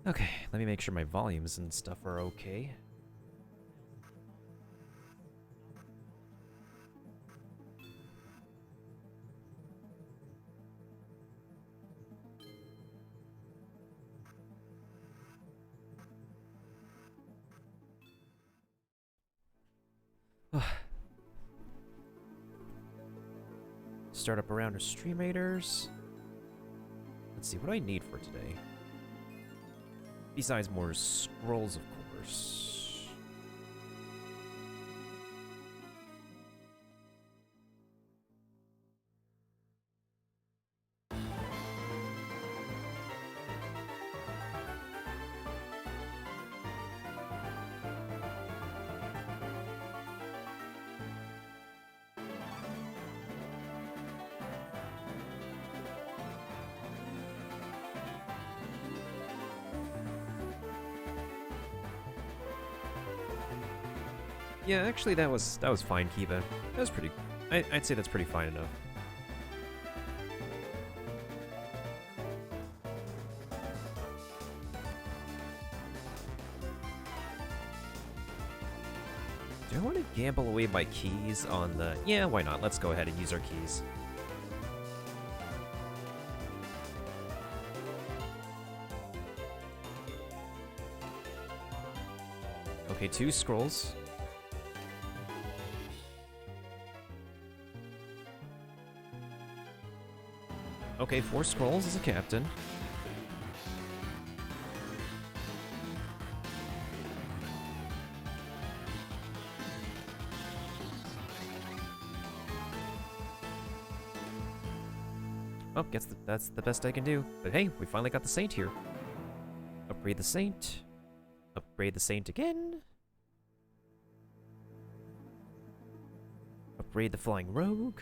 Okay, let me make sure my volumes and stuff are okay. Start up a round of Stream Raiders. Let's see, what do I need for today? Besides more scrolls, of course. Yeah, actually, that was fine, Kiba. That was pretty. I'd say that's pretty fine enough. Do I want to gamble away my keys on the? Yeah, why not? Let's go ahead and use our keys. Okay, 2 scrolls. Okay, 4 scrolls as a captain. Oh, guess that's the best I can do. But hey, we finally got the Saint here. Upgrade the Saint. Upgrade the Saint again. Upgrade the Flying Rogue.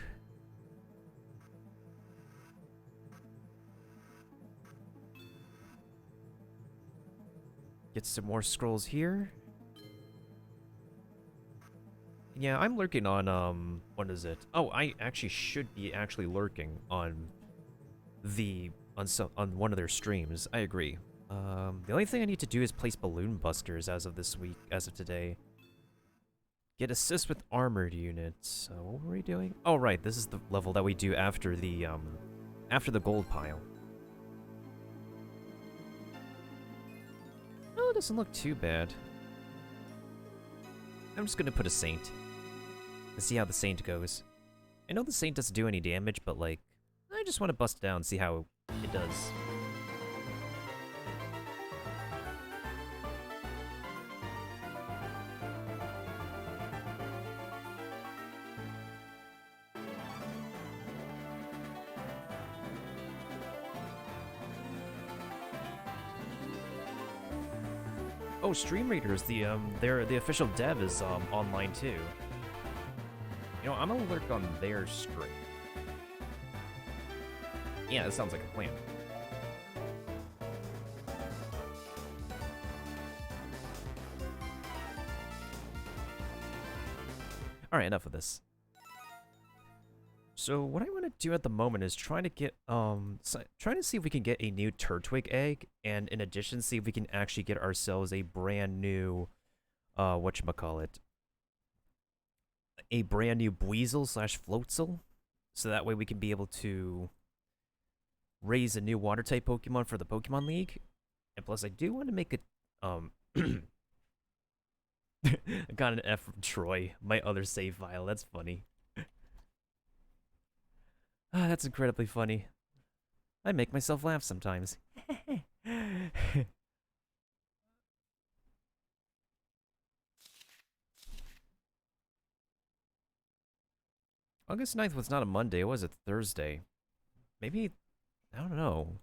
Get some more scrolls here. Yeah, I'm lurking on, what is it? Oh, I actually should be actually lurking on on one of their streams. I agree. The only thing I need to do is place balloon busters as of this week, as of today. Get assist with armored units. What were we doing? Oh, right. This is the level that we do after the gold pile. Oh, it doesn't look too bad. I'm just gonna put a Saint. And see how the Saint goes. I know the Saint doesn't do any damage, but, like, I just want to bust it down and see how it does. Oh, Stream Raiders, the official dev is online too. You know, I'm gonna lurk on their stream. Yeah, that sounds like a plan. Alright, enough of this. So what I want to do at the moment is trying to get trying to see if we can get a new Turtwig egg, and in addition see if we can actually get ourselves a brand new whatchamacallit, a brand new Buizel / Floatzel, so that way we can be able to raise a new water type Pokemon for the Pokemon League. And plus I do want to make a I got an F from Troy, my other save file. That's funny. Ah, that's incredibly funny. I make myself laugh sometimes. August 9th was not a Monday, it was a Thursday. Maybe, I don't know.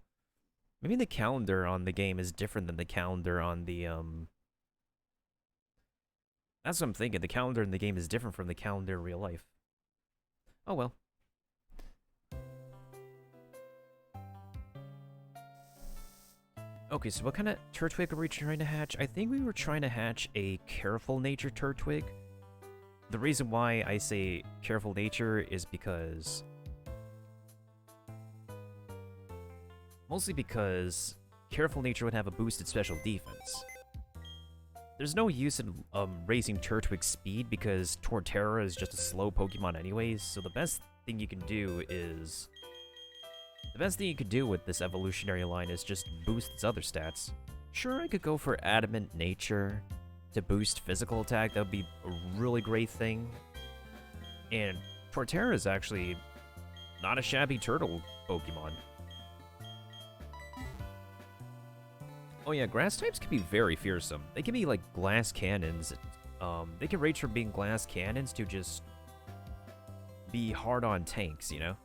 Maybe the calendar on the game is different than the calendar on the, That's what I'm thinking. The calendar in the game is different from the calendar in real life. Oh well. Okay, so what kind of Turtwig are we trying to hatch? I think we were trying to hatch a Careful Nature Turtwig. The reason why I say Careful Nature is because... mostly because Careful Nature would have a boosted special defense. There's no use in raising Turtwig's speed because Torterra is just a slow Pokemon anyways, so the best thing you can do is... the best thing you could do with this evolutionary line is just boost its other stats. Sure, I could go for Adamant Nature to boost physical attack. That would be a really great thing. And Torterra is actually not a shabby turtle Pokemon. Oh yeah, grass types can be very fearsome. They can be like glass cannons. They can range from being glass cannons to just be hard-on tanks, you know?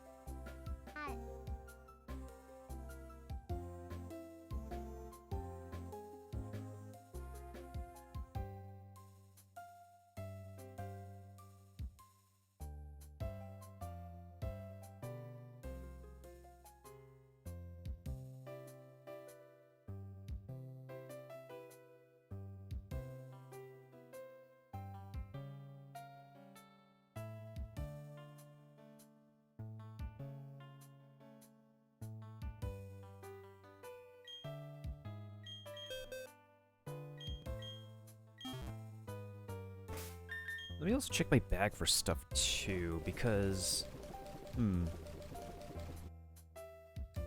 Let me also check my bag for stuff too, because...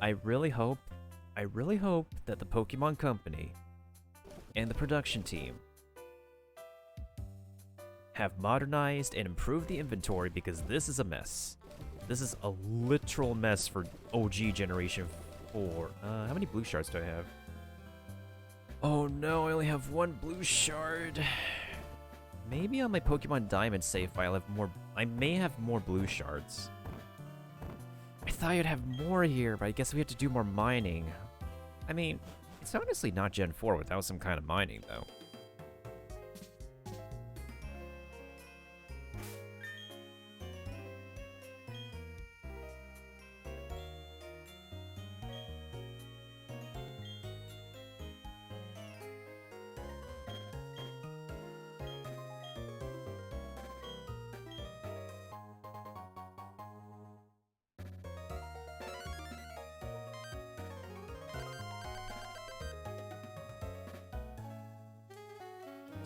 I really hope that the Pokemon Company and the production team have modernized and improved the inventory, because this is a mess. This is a literal mess for OG Generation 4. How many blue shards do I have? Oh no, I only have one blue shard. Maybe on my Pokemon Diamond save file I may have more blue shards. I thought I'd have more here, but I guess we have to do more mining. I mean, it's honestly not Gen 4 without some kind of mining, though.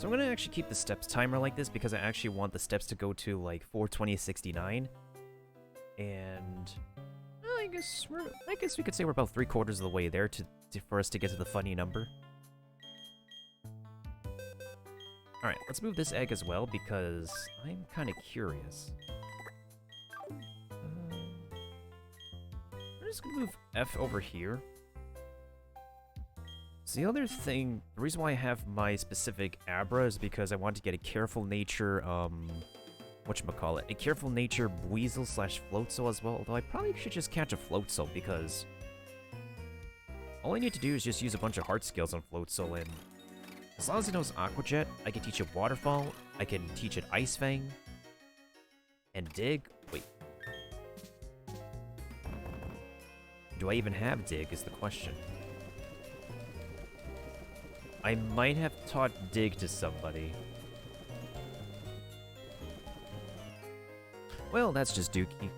So I'm gonna actually keep the steps timer like this because I actually want the steps to go to like 420.69. And well, I guess we could say we're about 3/4 of the way there for us to get to the funny number. Alright, let's move this egg as well because I'm kind of curious. I'm just gonna move F over here. So the other thing, the reason why I have my specific Abra is because I want to get a careful nature, whatchamacallit, a careful nature Weasel slash Floatzel as well, although I probably should just catch a Floatzel because all I need to do is just use a bunch of heart skills on Floatzel, and as long as it knows Aqua Jet, I can teach it Waterfall, I can teach it Ice Fang, and Dig. Wait. Do I even have Dig is the question. I might have taught Dig to somebody. Well, that's just Dookie.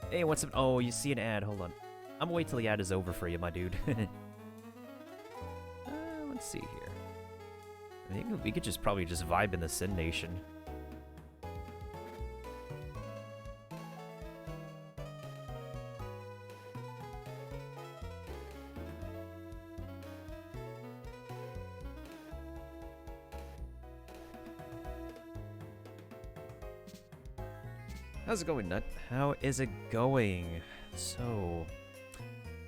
Hey, what's up? Oh, you see an ad. Hold on. I'm gonna wait till the ad is over for you, my dude. Let's see here. I think we could just probably just vibe in the Sin Nation. How's it going, Nut? How is it going? So,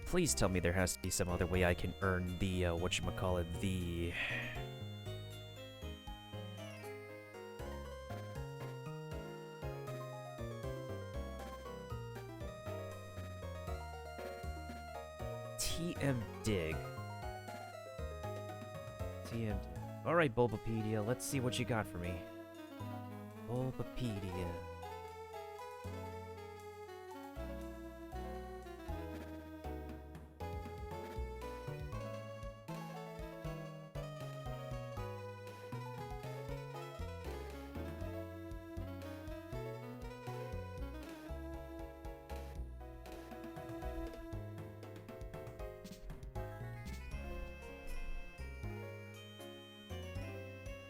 please tell me there has to be some other way I can earn the, whatchamacallit, the... TM Dig. TM Dig. Alright, Bulbapedia, let's see what you got for me. Bulbapedia.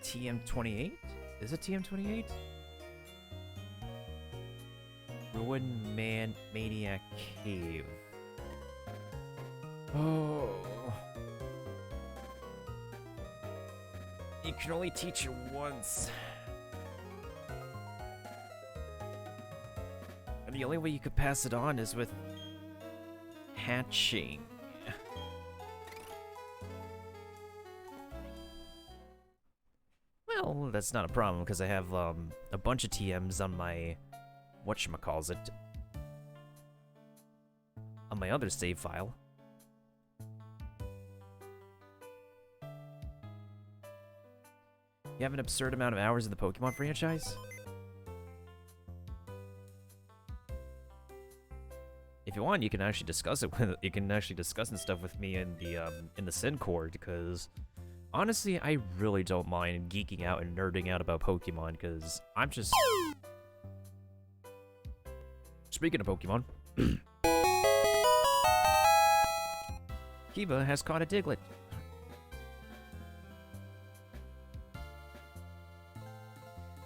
TM28? Is it TM28? Ruin Maniac Cave. Oh. You can only teach it once. And the only way you could pass it on is with hatching. Well, that's not a problem, because I have, a bunch of TMs on my... whatchamacallit... on my other save file. You have an absurd amount of hours in the Pokemon franchise? If you want, you can actually discuss it with... you can actually discuss and stuff with me in the Sin Cord, because... honestly, I really don't mind geeking out and nerding out about Pokemon, because I'm just... Speaking of Pokemon... Kiva has caught a Diglett.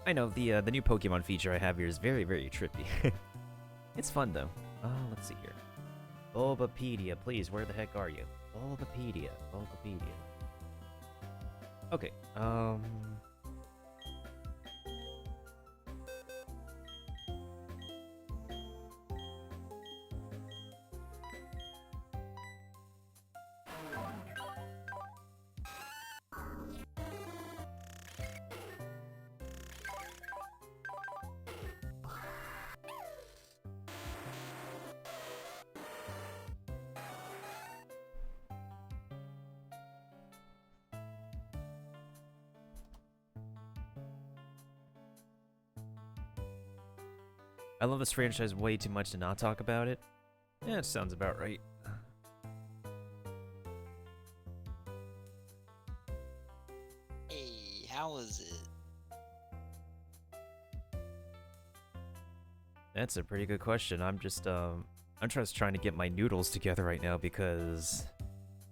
I know, the new Pokemon feature I have here is very, very trippy. It's fun, though. Let's see here. Bulbapedia, please, where the heck are you? Bulbapedia, Bulbapedia. Okay, I love this franchise way too much to not talk about it. Yeah, it sounds about right. Hey, how is it? That's a pretty good question. I'm just trying to get my noodles together right now because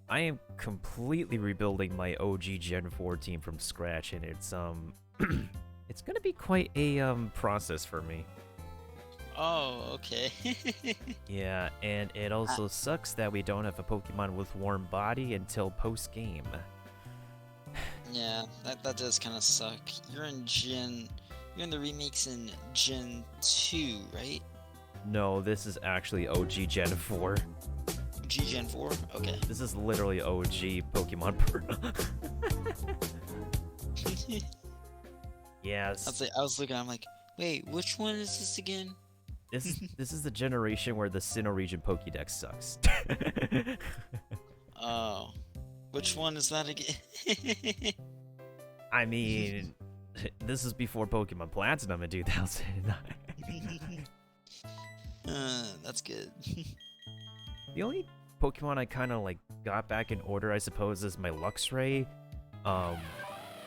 I am completely rebuilding my OG Gen 4 team from scratch, and it's gonna be quite a process for me. Oh, okay. Yeah, and it I, also sucks that we don't have a Pokemon with warm body until post game. yeah, that does kind of suck. You're in the remakes in Gen 2, right? No, this is actually OG Gen 4. G Gen 4? Okay. This is literally OG Pokemon Yes. I was looking, I'm like, wait, which one is this again? This is the generation where the Sinnoh region Pokédex sucks. Oh, which one is that again? I mean, this is before Pokemon Platinum in 2009. That's good. The only Pokemon I kind of like got back in order, I suppose, is my Luxray, um,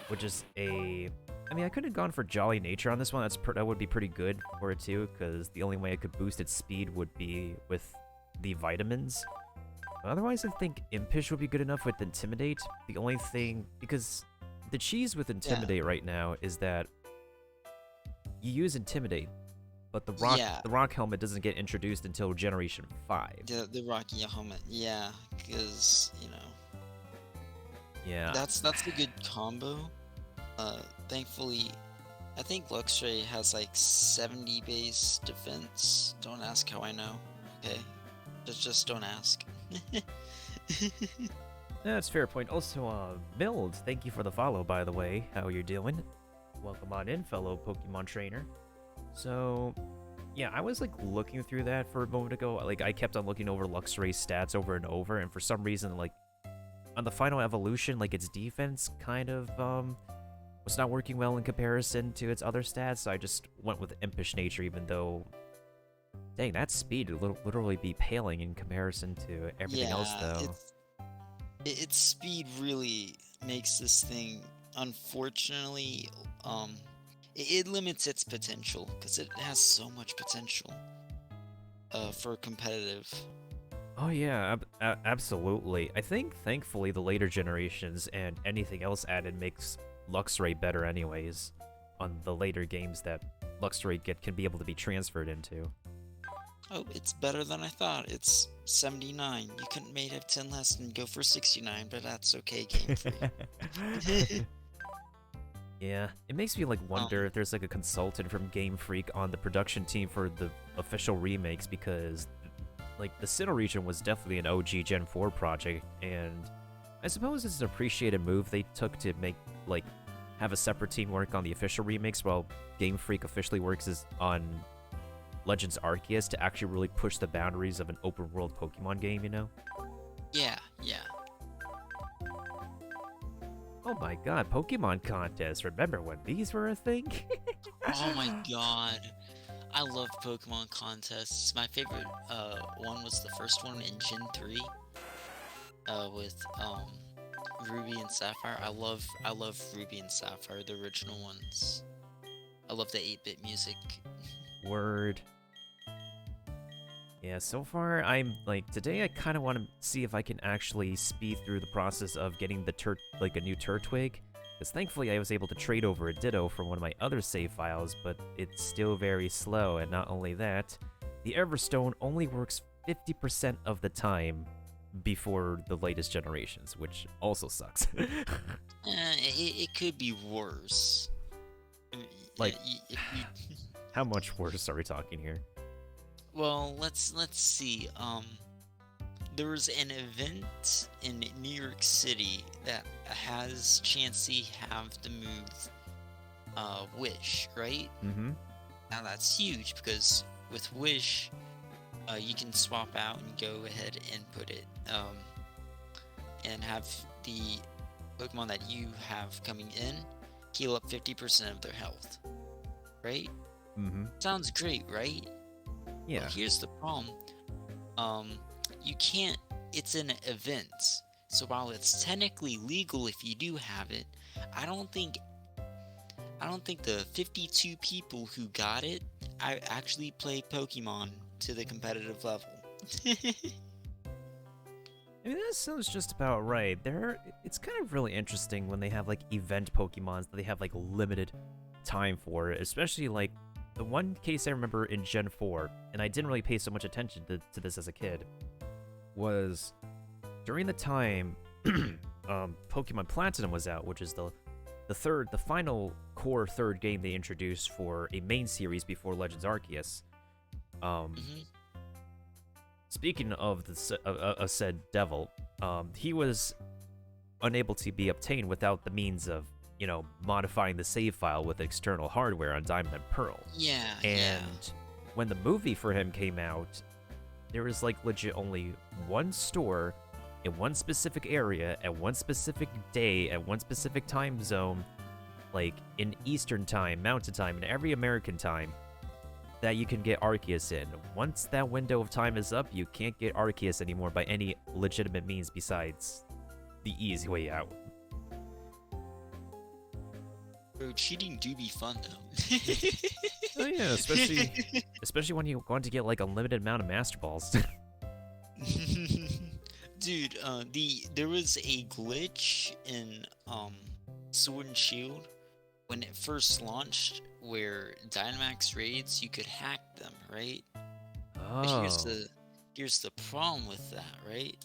which is a. I mean, I could have gone for Jolly Nature on this one. That would be pretty good for it too, because the only way I could boost its speed would be with the vitamins. Otherwise, I think Impish would be good enough with Intimidate. The only thing, because the cheese with Intimidate right now is that you use Intimidate, but the rock helmet doesn't get introduced until Generation 5. The Rocky helmet, yeah, because Yeah. that's a good combo. Thankfully, I think Luxray has like 70 base defense. Don't ask how I know. Okay, just don't ask. That's a fair point. Also, Mild, thank you for the follow, by the way. How you doing? Welcome on in, fellow Pokemon trainer. So, yeah, I was like looking through that for a moment ago. Like, I kept on looking over Luxray's stats over and over, and for some reason, like, on the final evolution, like, its defense kind of, was not working well in comparison to its other stats, so I just went with Impish Nature, even though, dang, that speed would literally be paling in comparison to everything else, though. Its speed really makes this thing, unfortunately, it limits its potential because it has so much potential for competitive. Oh yeah, absolutely. I think, thankfully, the later generations and anything else added makes Luxray better anyways, on the later games that Luxray can be able to be transferred into. Oh, it's better than I thought. It's 79. You couldn't have 10 less and go for 69, but that's okay, Game Freak. Yeah, it makes me like wonder if there's like a consultant from Game Freak on the production team for the official remakes, because like the Sinnoh region was definitely an OG Gen 4 project, and I suppose it's an appreciated move they took to make like have a separate team work on the official remakes while Game Freak officially works on Legends Arceus to actually really push the boundaries of an open world Pokemon game, you know? Yeah. Oh my god, Pokemon contests. Remember when these were a thing? Oh my god. I love Pokemon contests. My favorite one was the first one in Gen 3 with Ruby and Sapphire. I love Ruby and Sapphire, the original ones. I love the 8-bit music. Word. Yeah, so far, I'm, like, today I kind of want to see if I can actually speed through the process of getting the a new Turtwig, because thankfully I was able to trade over a Ditto from one of my other save files, but it's still very slow, and not only that, the Everstone only works 50% of the time before the latest generations, which also sucks. It could be worse. Like, how much worse are we talking here? Well, let's see. There was an event in New York City that has Chansey have the move Wish, right? Mm-hmm. Now that's huge because with Wish, you can swap out and go ahead and put it, and have the Pokemon that you have coming in heal up 50% of their health, right? Mm-hmm. Sounds great, right? Yeah. Well, here's the problem. You can't. It's an event, so while it's technically legal if you do have it, I don't think the 52 people who got it I actually play Pokemon to the competitive level. I mean, that sounds just about right. It's kind of really interesting when they have like event Pokemons that they have like limited time for, especially like the one case I remember in Gen 4, and I didn't really pay so much attention to this as a kid, was during the time Pokemon Platinum was out, which is the final core third game they introduced for a main series before Legends Arceus. Mhm. Speaking of said devil, he was unable to be obtained without the means of, modifying the save file with external hardware on Diamond and Pearl. Yeah, And when the movie for him came out, there was like legit only one store in one specific area at one specific day at one specific time zone, like in Eastern Time, Mountain Time, and every American time, that you can get Arceus in. Once that window of time is up, you can't get Arceus anymore by any legitimate means besides the easy way out. Bro, cheating do be fun though. Oh yeah, especially when you want to get like a limited amount of Master Balls. Dude, there was a glitch in Sword and Shield when it first launched where Dynamax raids you could hack them, right? But here's the problem with that, right?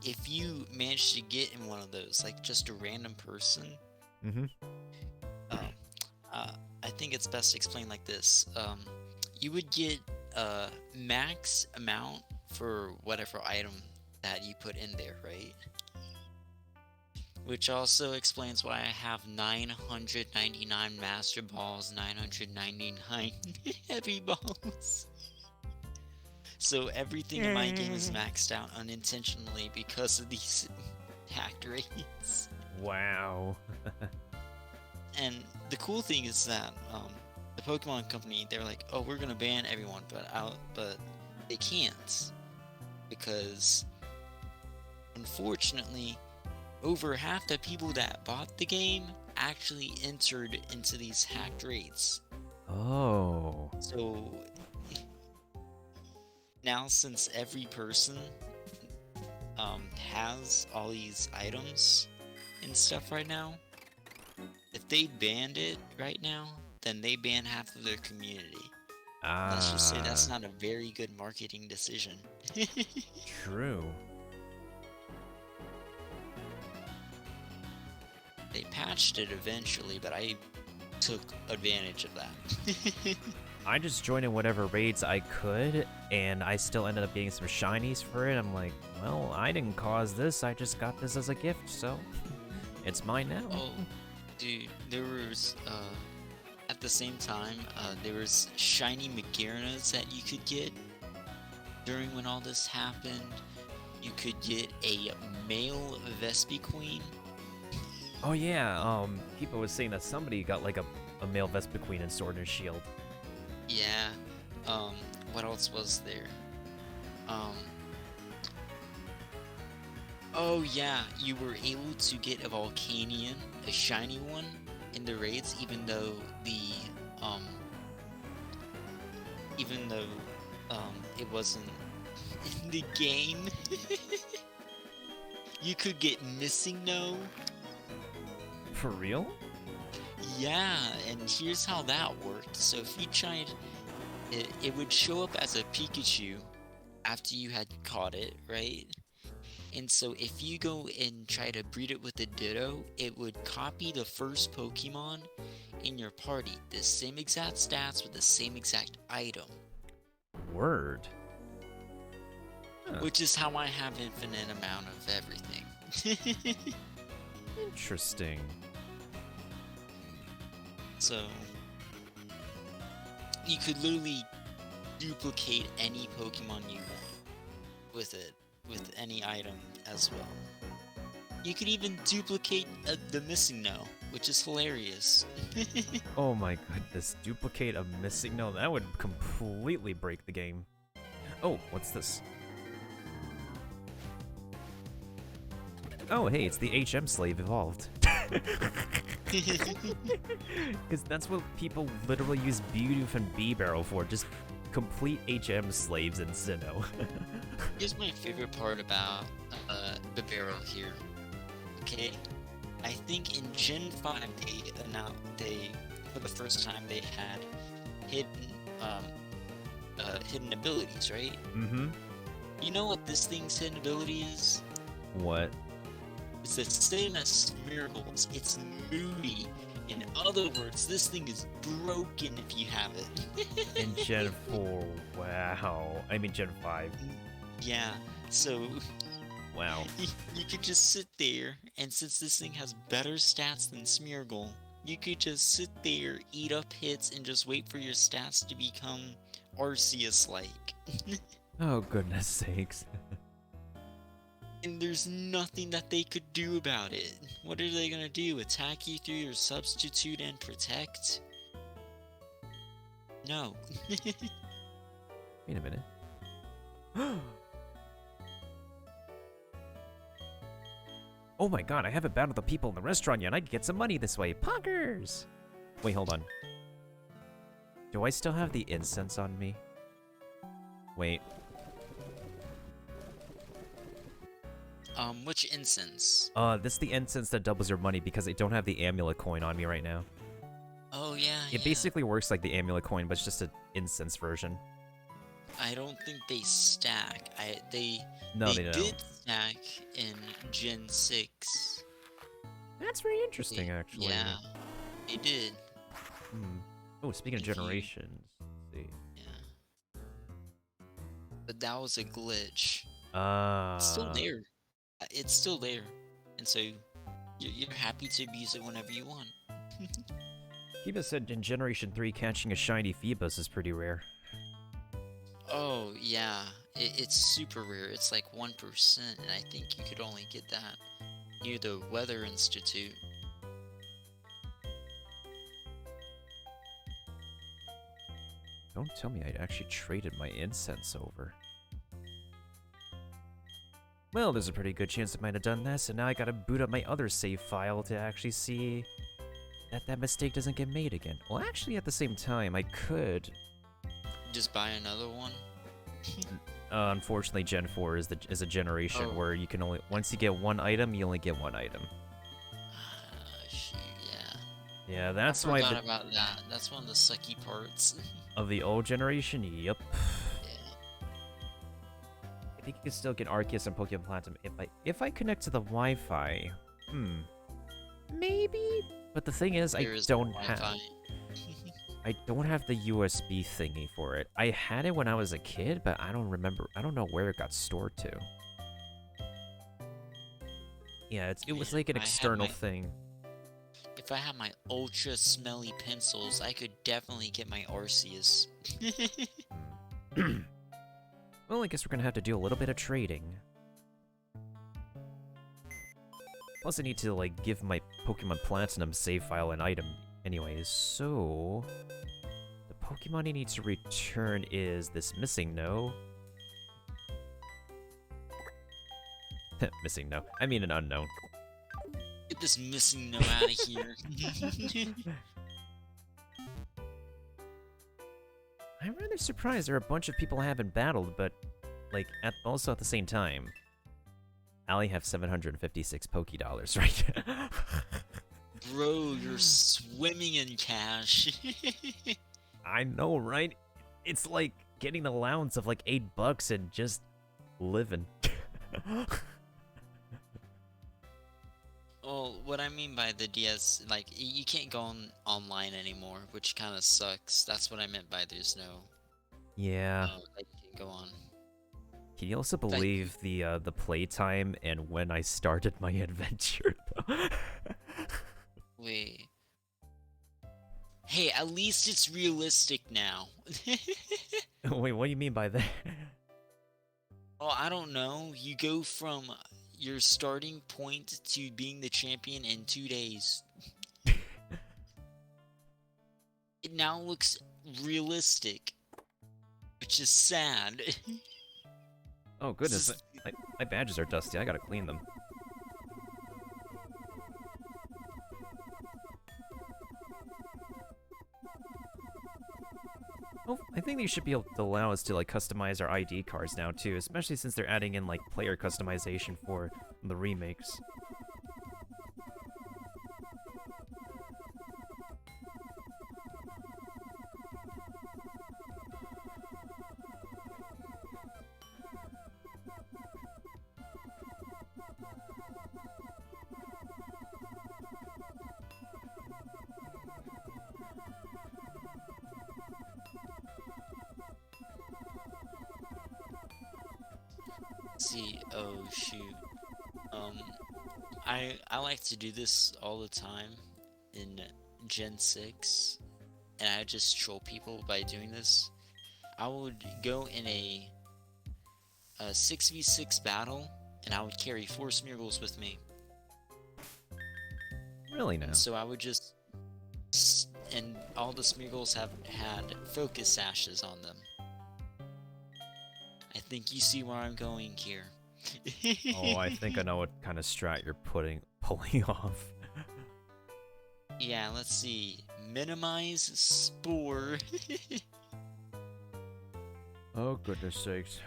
If you manage to get in one of those, like just a random person, Mm-hmm. I think it's best explained like this. You would get a max amount for whatever item that you put in there, right? Which also explains why I have 999 Master Balls, 999 Heavy Balls. So everything in my game is maxed out unintentionally because of these hacked raids. Wow. And the cool thing is that the Pokemon Company, they're like, oh, we're gonna ban everyone, but they can't, because unfortunately, over half the people that bought the game actually entered into these hacked raids. Oh. So now, since every person has all these items and stuff right now, if they banned it right now, then they ban half of their community. Let's just say that's not a very good marketing decision. True. They patched it eventually, but I took advantage of that. I just joined in whatever raids I could, and I still ended up getting some shinies for it. I'm like, well, I didn't cause this, I just got this as a gift, so it's mine now. Oh, dude, there was, at the same time, there was shiny Magarinas that you could get during when all this happened. You could get a male Vespiquen. Oh yeah, people was saying that somebody got like a male Vespiquen in Sword and Shield. Yeah, what else was there? Oh yeah, you were able to get a Volcanion, a shiny one, in the raids, even though it wasn't in the game. You could get Missing No. For real? Yeah, and here's how that worked. So if you tried, it would show up as a Pikachu after you had caught it, right? And so if you go and try to breed it with a Ditto, it would copy the first Pokemon in your party, the same exact stats with the same exact item. Word. Huh. Which is how I have infinite amount of everything. Interesting. So you could literally duplicate any Pokemon you want with it, with any item as well. You could even duplicate the Missing No, which is hilarious. Oh my goodness, duplicate a Missing No, that would completely break the game. Oh, what's this? Oh hey, it's the HM slave evolved. Because that's what people literally use Bidoof and B-Barrel for, just complete HM slaves in Sinnoh. Here's my favorite part about the barrel here. Okay, I think in Gen 5 they for the first time they had hidden hidden abilities, right? Mm-hmm. You know what this thing's hidden ability is? What? It's the same as Smeargle's. It's moody. In other words, this thing is broken if you have it. In Gen 4, wow. I mean Gen 5. Yeah, so Wow. you could just sit there, and since this thing has better stats than Smeargle, you could just sit there, eat up hits, and just wait for your stats to become Arceus-like. Oh, goodness sakes. And there's nothing that they could do about it. What are they gonna do? Attack you through your substitute and protect? No. Wait a minute. Oh my god, I haven't battled the people in the restaurant yet. I could get some money this way. Punkers! Wait, hold on. Do I still have the incense on me? Wait. Which incense? This is the incense that doubles your money because I don't have the amulet coin on me right now. Oh, yeah, It basically works like the amulet coin, but it's just an incense version. I don't think they stack. No, they did don't. stack in Gen 6. That's very interesting, actually. Yeah, they did. Hmm. Oh, speaking of If you- generations, let's see. Yeah. But that was a glitch. Ah. It's still there. It's still there. And so you're happy to abuse it whenever you want. Kiba said in Generation 3, catching a shiny Phoebus is pretty rare. Oh, yeah. It's super rare. It's like 1%, and I think you could only get that near the Weather Institute. Don't tell me I actually traded my incense over. Well, there's a pretty good chance I might have done that, so now I gotta boot up my other save file to actually see that mistake doesn't get made again. Well, actually, at the same time, I could. Just buy another one? Unfortunately, Gen 4 is a generation where you can only, once you get one item, you only get one item. Shoot, yeah. Yeah, that's I why forgot about that. That's one of the sucky parts. of the old generation, yep. Yeah. I think you can still get Arceus and Pokemon Platinum if I connect to the Wi-Fi. Maybe. But the thing is, There I is don't no have Wi-Fi. I don't have the USB thingy for it. I had it when I was a kid, but I don't remember. I don't know where it got stored to. Yeah, it was like an external thing. If I had my ultra smelly pencils, I could definitely get my Arceus. Well, I guess we're gonna have to do a little bit of trading. Plus, I need to, like, give my Pokemon Platinum save file an item anyways, so... The Pokemon I need to return is this Missing No. Missing No. I mean an unknown. Get this Missing No out of here. I'm rather surprised there are a bunch of people I haven't battled, but, like, also at the same time. I only have 756 Pokédollars right now. Bro, you're swimming in cash. I know, right? It's like getting an allowance of like $8 and just living. Well, what I mean by the DS, like, you can't go online anymore, which kind of sucks. That's what I meant by there's no... Yeah. Like, you can go on. Can you also believe the playtime and when I started my adventure, though? Wait. Hey, at least it's realistic now. Wait, what do you mean by that? Well, I don't know. You go from your starting point to being the champion in 2 days. It now looks realistic, which is sad. Oh, goodness. My badges are dusty. I gotta clean them. I think they should be able to allow us to like customize our ID cards now too, especially since they're adding in like player customization for the remakes. See, oh shoot. Um, I like to do this all the time in Gen 6, and I just troll people by doing this. I would go in a 6v6 battle, and I would carry 4 Smeargles with me. Really now? And so I would just... And all the Smeargles have had focus sashes on them. I think you see where I'm going here. Oh, I think I know what kind of strat you're pulling off. Yeah, let's see. Minimize Spore. Oh, goodness sakes.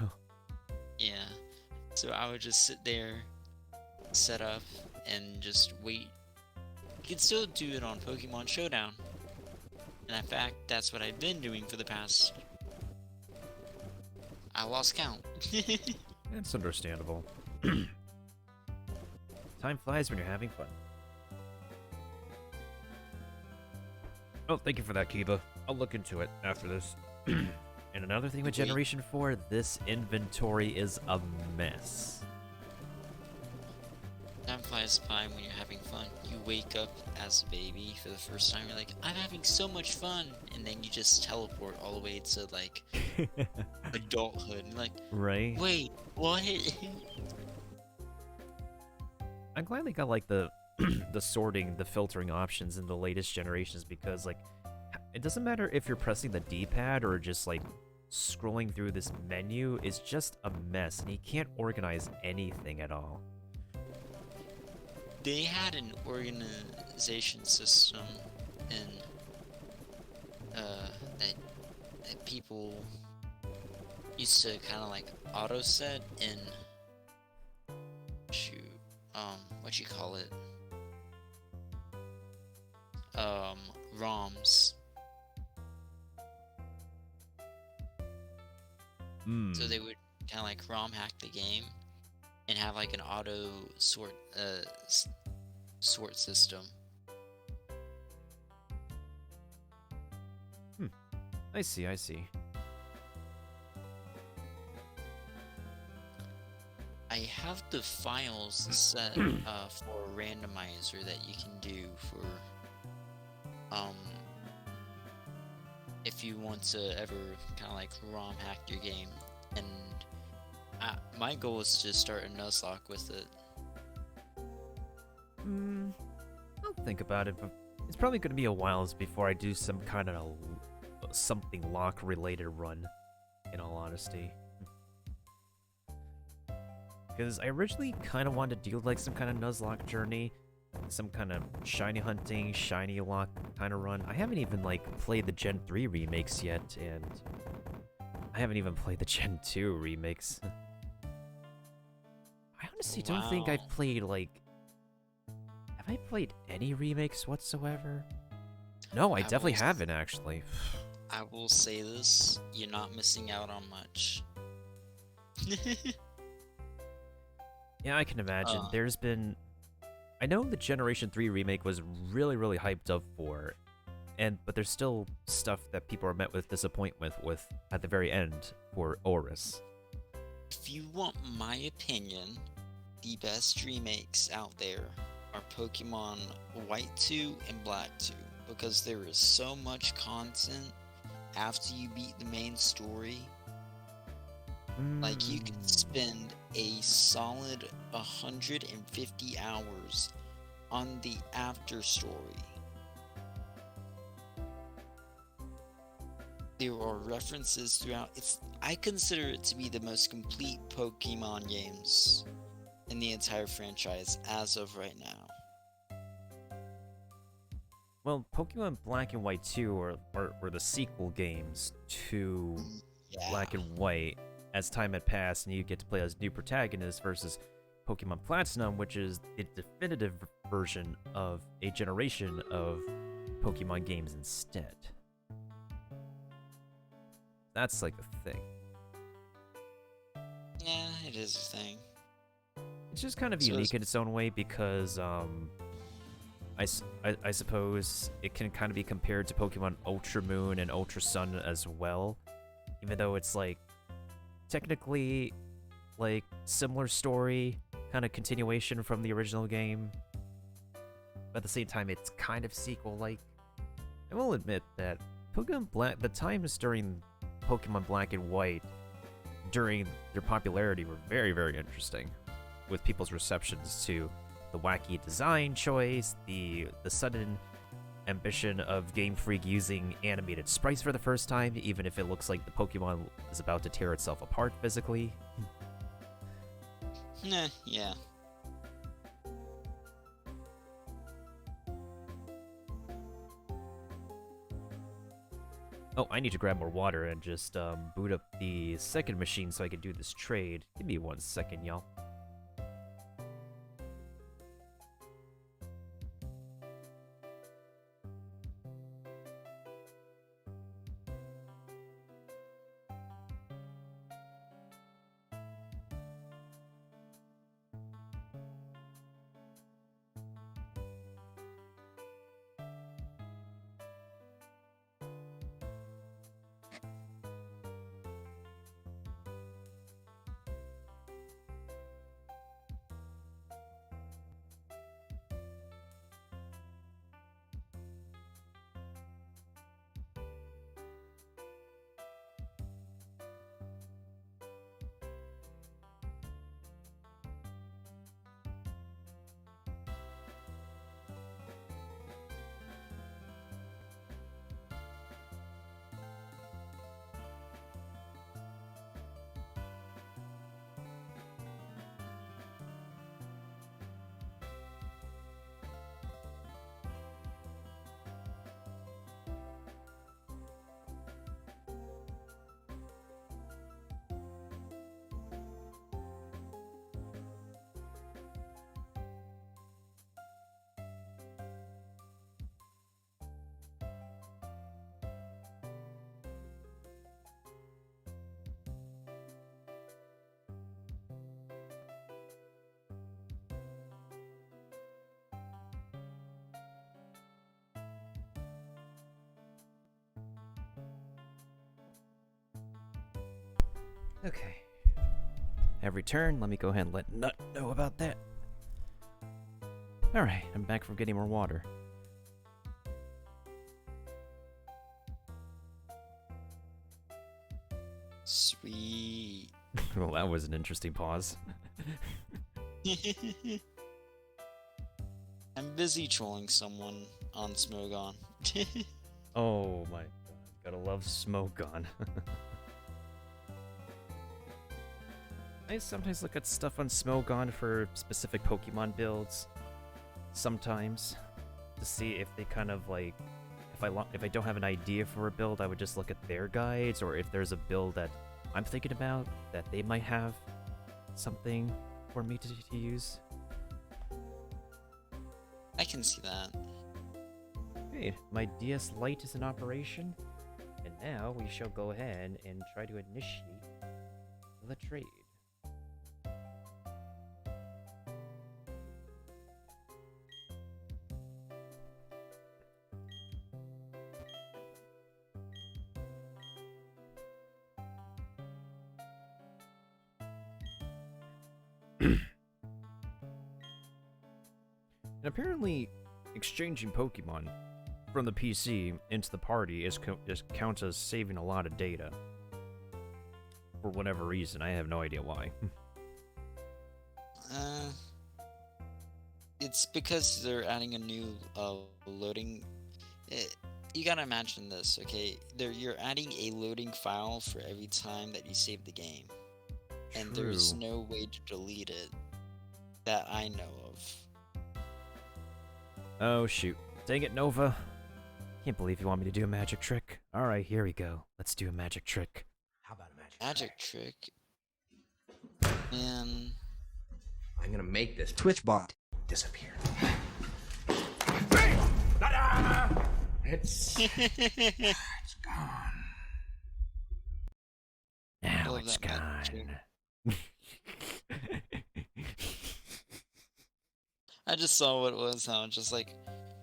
Yeah. So I would just sit there, set up, and just wait. You can still do it on Pokemon Showdown. And in fact, that's what I've been doing for the past... I lost count. That's understandable. Time flies when you're having fun. Oh, thank you for that, Kiba. I'll look into it after this. And another thing with Okay. Generation 4, this inventory is a mess. Time flies by when you're having fun. You wake up as a baby for the first time, you're like, I'm having so much fun! And then you just teleport all the way to, like, adulthood. And like, Right? wait, what? I'm glad they got, like, the the sorting, the filtering options in the latest generations because, like, it doesn't matter if you're pressing the D-pad or just, like, scrolling through this menu. It's just a mess, and you can't organize anything at all. They had an organization system in that people used to kind of like auto set in what you call it, ROMs. So they would kind of like ROM hack the game and have like an auto sort system. I see, I see. I have the files set for a randomizer that you can do for if you want to ever kind of like ROM hack your game, and my goal is to start a Nuzlocke with it. I'll think about it, but it's probably going to be a while before I do some kind of something lock-related run, in all honesty. Because I originally kind of wanted to do like some kind of Nuzlocke journey, some kind of shiny hunting, shiny lock kind of run. I haven't even like played the Gen 3 remakes yet, and I haven't even played the Gen 2 remakes. I honestly don't think I've played like... Have I played any remakes whatsoever? No, I definitely haven't actually. I will say this, you're not missing out on much. Yeah, I can imagine. There's been... I know the Generation 3 remake was really, really hyped up for, but there's still stuff that people are met with disappointment with at the very end for Oris. If you want my opinion, the best remakes out there are Pokemon White 2 and Black 2, because there is so much content after you beat the main story. Like, you can spend a solid 150 hours on the after story. There are references throughout. I consider it to be the most complete Pokemon games in the entire franchise as of right now. Well, Pokemon Black and White 2 were the sequel games to Yeah. Black and White as time had passed, and you get to play as new protagonists versus Pokemon Platinum, which is the definitive version of a generation of Pokemon games instead. That's like the thing. Yeah, it is a thing. It's just kind of So unique in its own way because I suppose it can kind of be compared to Pokemon Ultra Moon and Ultra Sun as well, even though it's like technically like similar story, kind of continuation from the original game, but at the same time it's kind of sequel-like. I will admit that Pokemon Black, the times during Pokemon Black and White during their popularity were very, very interesting, with people's receptions to the wacky design choice, the sudden ambition of Game Freak using animated sprites for the first time, even if it looks like the Pokemon is about to tear itself apart physically. Nah, yeah. Oh, I need to grab more water and just boot up the second machine so I can do this trade. Give me 1 second, y'all. Okay. Have returned. Let me go ahead and let Nut know about that. Alright, I'm back from getting more water. Sweet. Well, that was an interesting pause. I'm busy trolling someone on Smogon. Oh my god. Gotta love Smogon. I sometimes look at stuff on Smogon for specific Pokemon builds. Sometimes. To see if they kind of like... If I don't have an idea for a build, I would just look at their guides, or if there's a build that I'm thinking about that they might have something for me to use. I can see that. Okay, my DS Lite is in operation, and now we shall go ahead and try to initiate the trade. And apparently, exchanging Pokemon from the PC into the party is counts as saving a lot of data. For whatever reason, I have no idea why. It's because they're adding a new loading. You gotta imagine this, okay? You're adding a loading file for every time that you save the game, and there's True. no way to delete it that I know of. Oh shoot. Dang it, Nova. Can't believe you want me to do a magic trick. Alright, here we go. Let's do a magic trick. How about a magic Magic trick? trick. Man. I'm gonna make this Twitch bot disappear. It's gone. Now Love it's that magic gone. I just saw what it was. I was just like,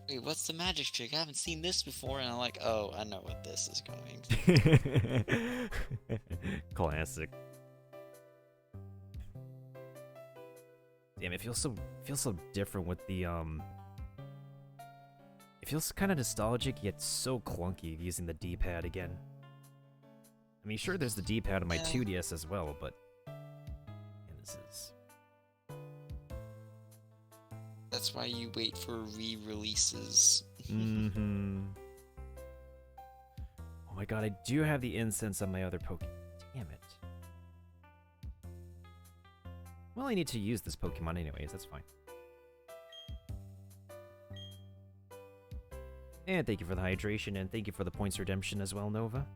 wait, what's the magic trick? I haven't seen this before. And I'm like, oh, I know what this is going. Classic. Damn, it feels so different with the It feels kind of nostalgic yet so clunky using the D-pad again. I mean, sure, there's the D-pad on my 2DS as well, but yeah, this is. That's why you wait for re-releases. Mm-hmm. Oh my god, I do have the incense on my other Pokemon. Damn it. Well, I need to use this Pokemon anyways, that's fine. And thank you for the hydration, and thank you for the points redemption as well, Nova.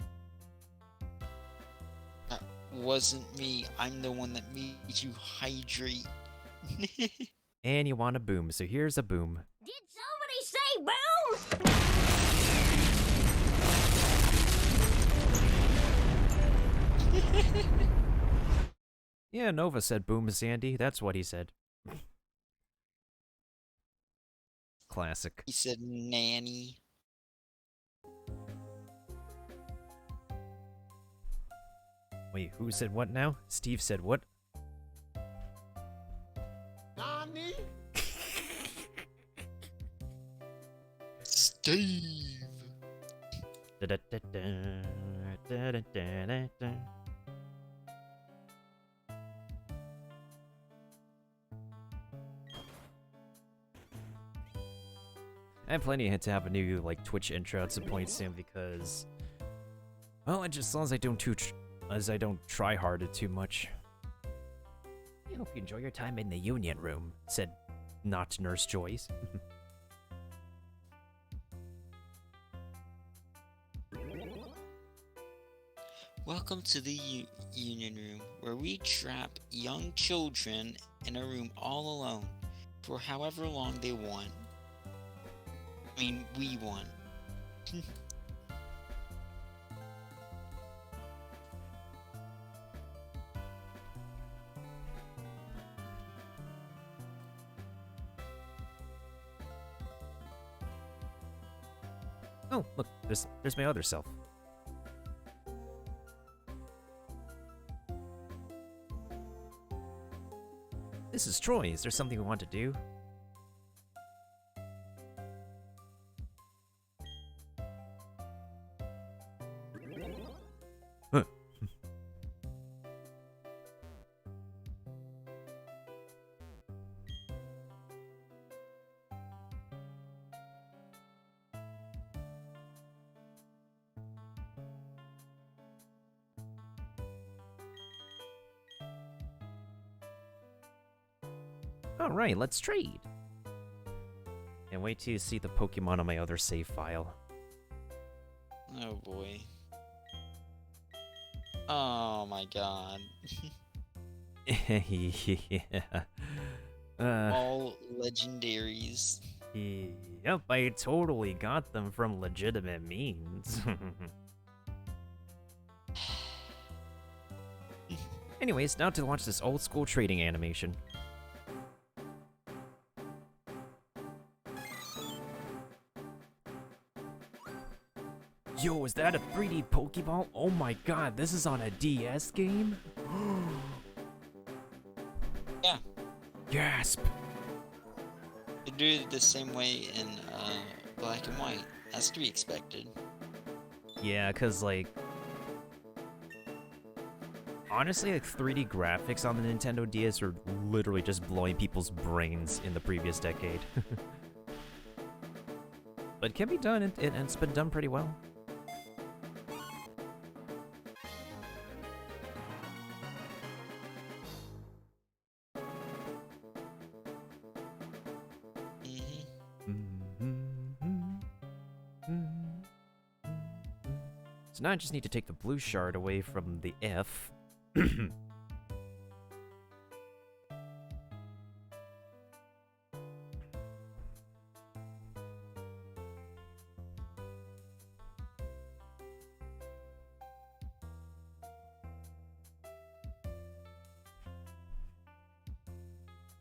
That wasn't me. I'm the one that made you hydrate. And you want a boom, so here's a boom. Did somebody say boom? Yeah, Nova said boom, Sandy. That's what he said. Classic. He said nanny. Wait, who said what now? Steve said what? Nani? Steve. I have plenty to have a new like Twitch intro at some point soon because, well, it just as long as I don't try hard it too much. I hope you enjoy your time in the Union Room," said not Nurse Joyce. Welcome to the Union Room, where we trap young children in a room all alone for however long they want. I mean, we want. Oh, look, there's my other self. This is Troy. Is there something we want to do? Huh. Alright, let's trade. And wait till you see the Pokemon on my other save file. Oh boy. Oh my god. Yeah. All legendaries. Yep, I totally got them from legitimate means. Anyways, now to launch this old school trading animation. Yo, is that a 3D Pokeball? Oh my god, this is on a DS game? Yeah. Gasp! They do it the same way in black and white, as to be expected. Yeah, cause like... honestly, like 3D graphics on the Nintendo DS are literally just blowing people's brains in the previous decade. But it can be done, and it's been done pretty well. Mm-hmm. now I just need to take the blue shard away from the F.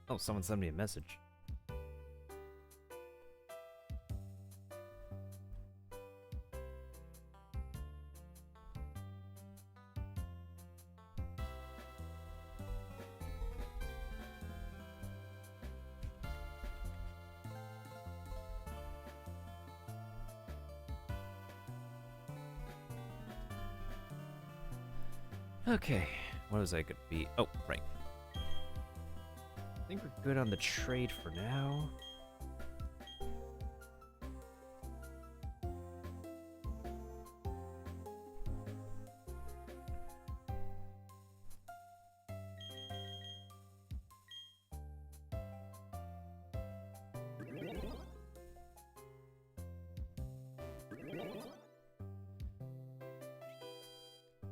Oh, someone sent me a message. Okay, what was I gonna be? Oh, right. I think we're good on the trade for now.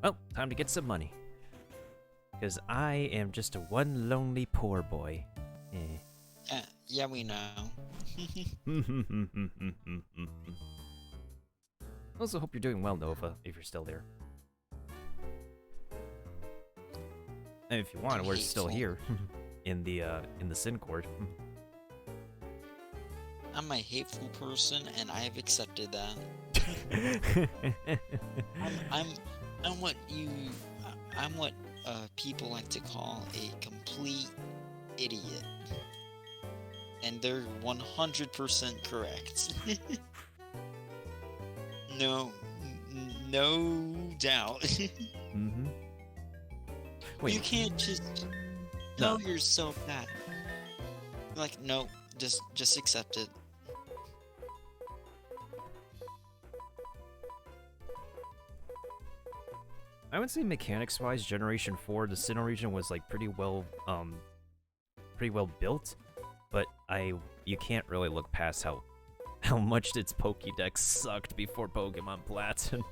Oh, time to get some money. Because I am just a one lonely poor boy. Yeah, we know. Also hope you're doing well, Nova, if you're still there. And if you want, we're still here. in the Sin Court. I'm a hateful person, and I have accepted that. I'm what people like to call a complete idiot, and they're 100% correct. No doubt. Mm-hmm. Wait. You can't just tell yourself that. Like, no, just accept it. I would say mechanics-wise, Generation 4, the Sinnoh region was like pretty well built, but you can't really look past how much its Pokédex sucked before Pokemon Platinum.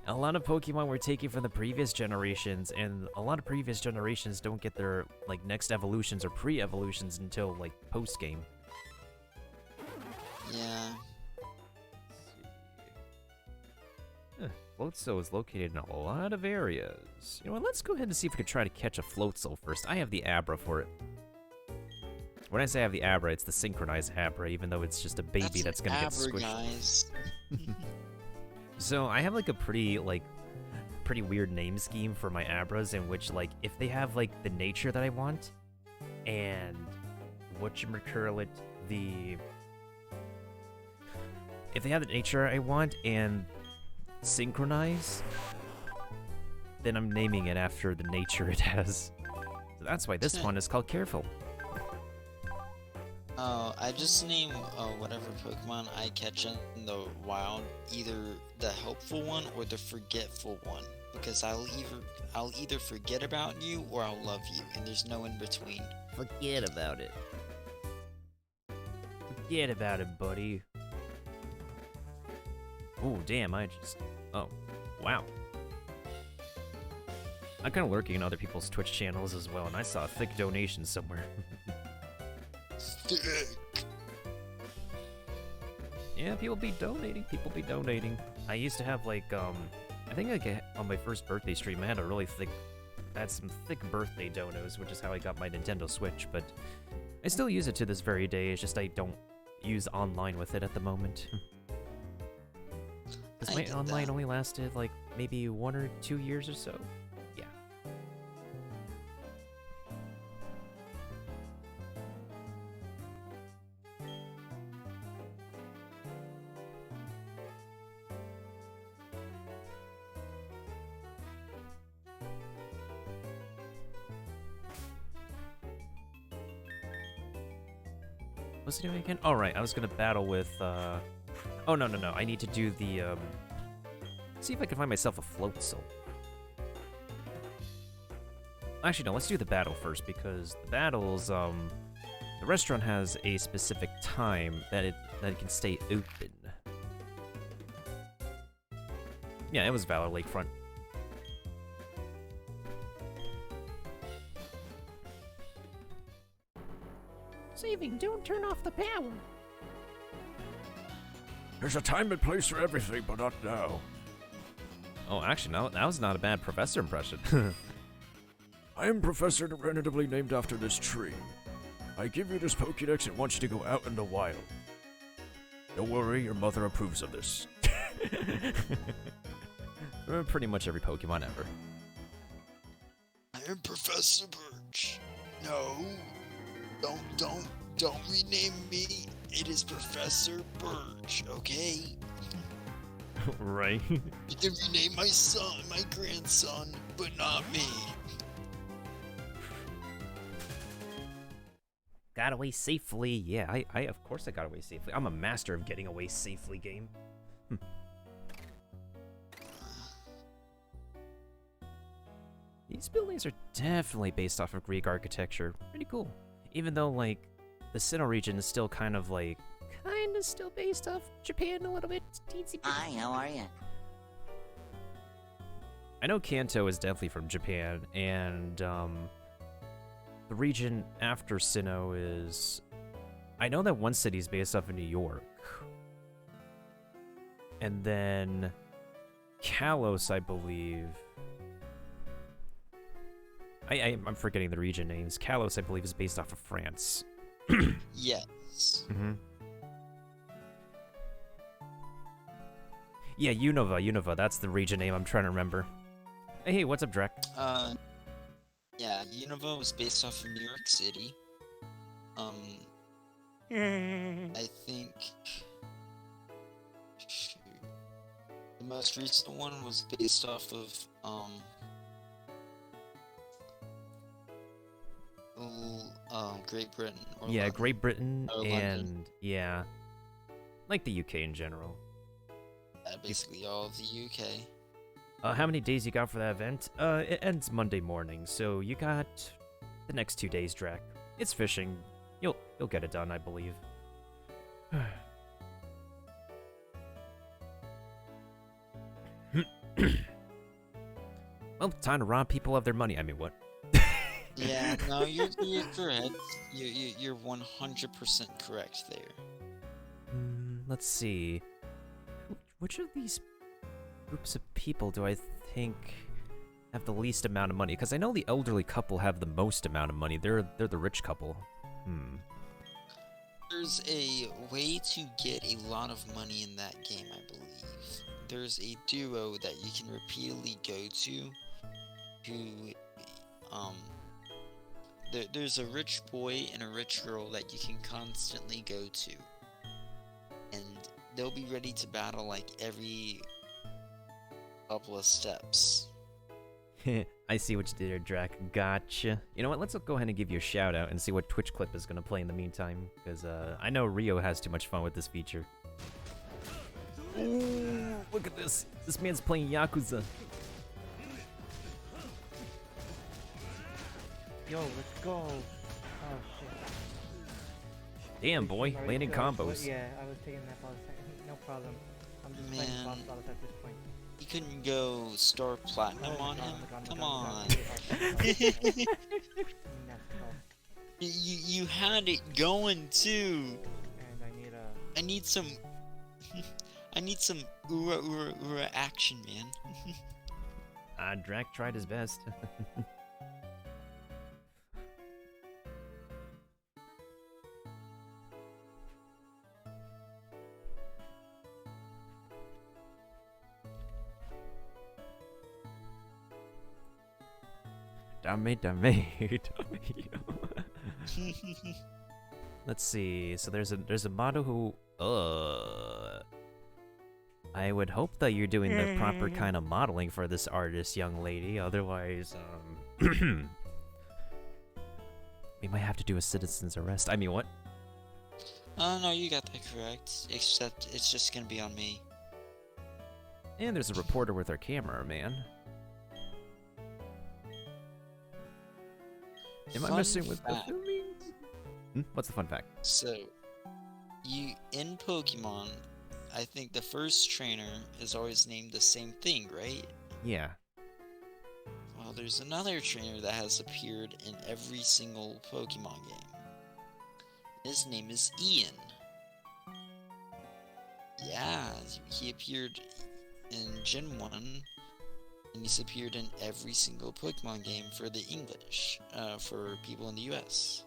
A lot of Pokemon were taken from the previous generations, and a lot of previous generations don't get their like next evolutions or pre-evolutions until like post-game. Yeah. Floatzel is located in a lot of areas. You know what, let's go ahead and see if we can try to catch a Floatzel first. I have the Abra for it. When I say I have the Abra, it's the synchronized Abra, even though it's just a baby that's gonna get squished. Guys. So I have like a pretty weird name scheme for my Abras, in which like if they have like the nature that I want, and whatchamacallit, if they have the nature I want and synchronize, then I'm naming it after the nature it has. So that's why this one is called Careful. I just name whatever Pokemon I catch in the wild either the helpful one or the forgetful one, because I'll either forget about you or I'll love you, and there's no in between. Forget about it. Forget about it, buddy. Oh, damn, oh, wow. I'm kind of lurking in other people's Twitch channels as well, and I saw a thick donation somewhere. Yeah, people be donating. I used to have, like, I think, like, on my first birthday stream, I had some thick birthday donos, which is how I got my Nintendo Switch, but I still use it to this very day, it's just I don't use online with it at the moment. Because my online only lasted, like, maybe 1 or 2 years or so. Yeah. What's he doing again? Oh, right, I was gonna battle with, Oh, no. I need to do the, see if I can find myself a Floatzel. Actually, no, let's do the battle first, because the battles, the restaurant has a specific time that it can stay open. Yeah, it was Valor Lakefront. Saving, don't turn off the power. There's a time and place for everything, but not now. Oh, actually, no, that was not a bad professor impression. I am Professor randomly named after this tree. I give you this Pokédex and want you to go out in the wild. Don't worry, your mother approves of this. Pretty much every Pokemon ever. I am Professor Birch. No, don't rename me. It is Professor Birch, okay? Right. You can rename my son, my grandson, but not me. Got away safely. Yeah, I of course I got away safely. I'm a master of getting away safely, game. These buildings are definitely based off of Greek architecture. Pretty cool. Even though, like, the Sinnoh region is still kind of still based off Japan a little bit. Teensy. Hi, how are you? I know Kanto is definitely from Japan, and the region after Sinnoh is... I know that one city is based off of New York. And then Kalos, I believe... I'm forgetting the region names. Kalos, I believe, is based off of France. Yes. Mm-hmm. Yeah, Unova, that's the region name I'm trying to remember. Hey, what's up, Drek? Yeah, Unova was based off of New York City. I think... Shoot. The most recent one was based off of, Great Britain. Or Yeah, London. Great Britain Or and, London. yeah, like the UK in general. Yeah, basically all of the UK. How many days you got for that event? It ends Monday morning, so you got the next 2 days, Drac. It's fishing. You'll get it done, I believe. Well, time to rob people of their money. I mean, what? Yeah, no, you're correct. You're 100% correct there. Let's see. Which of these groups of people do I think have the least amount of money? Because I know the elderly couple have the most amount of money. They're the rich couple. There's a way to get a lot of money in that game, I believe. There's a duo that you can repeatedly go to who, there's a rich boy and a rich girl that you can constantly go to. And they'll be ready to battle like every couple of steps. I see what you did there, Drac. Gotcha. You know what? Let's go ahead and give you a shout out and see what Twitch clip is going to play in the meantime. Because I know Rio has too much fun with this feature. Ooh, look at this. This man's playing Yakuza. Yo, let's go. Oh shit. Damn, boy. Sorry, Landing combos. Yeah, I was taking that pause. No problem. I'm just playing Man. boss battles at this point. You couldn't go Star Platinum Oh my on god, him? oh my god, oh Come my god, on. oh my god. No, You had it going too. and I need a... I need some ura action, man. Drac tried his best. Dame. Let's see. So there's a model who I would hope that you're doing the proper kind of modeling for this artist, young lady. Otherwise, we might have to do a citizen's arrest. I mean, what? No, you got that correct. Except it's just gonna be on me. And there's a reporter with her camera, man. Am I Fun messing with the fact. filming? What's the fun fact? So, in Pokemon, I think the first trainer is always named the same thing, right? Yeah. Well, there's another trainer that has appeared in every single Pokemon game. His name is Ian. Yeah, he appeared in Gen 1, and he's appeared in every single Pokemon game for the English, for people in the US.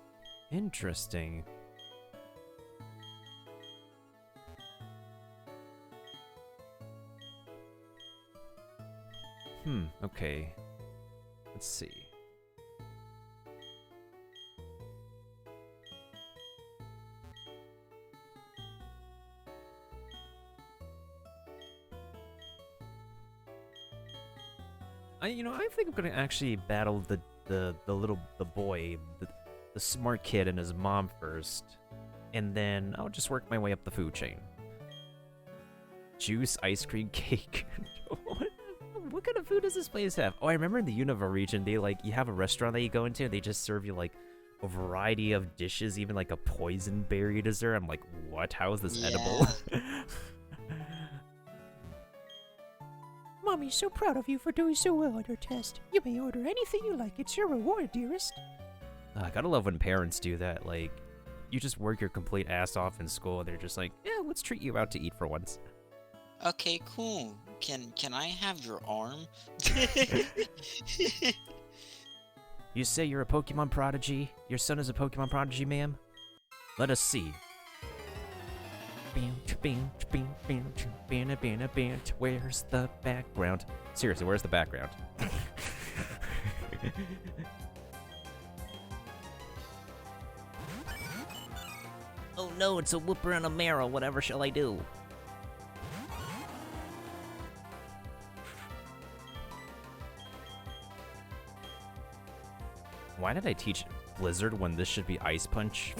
Interesting. Okay. Let's see. I think I'm gonna actually battle the boy, the smart kid and his mom first, and then I'll just work my way up the food chain. Juice, ice cream, cake. What kind of food does this place have? Oh, I remember in the Unova region, they you have a restaurant that you go into, and they just serve you a variety of dishes, even a poison berry dessert. I'm like, what? How is this edible? Mommy's so proud of you for doing so well on your test. You may order anything you like. It's your reward, dearest. I gotta love when parents do that. You just work your complete ass off in school, and they're just like, yeah, let's treat you out to eat for once. Okay, cool. Can I have your arm? You say you're a Pokemon prodigy? Your son is a Pokemon prodigy, ma'am? Let us see. Where's the background? Seriously, where's the background? Oh no, it's a Whooper and a Marrow. Whatever shall I do? Why did I teach Blizzard when this should be Ice Punch?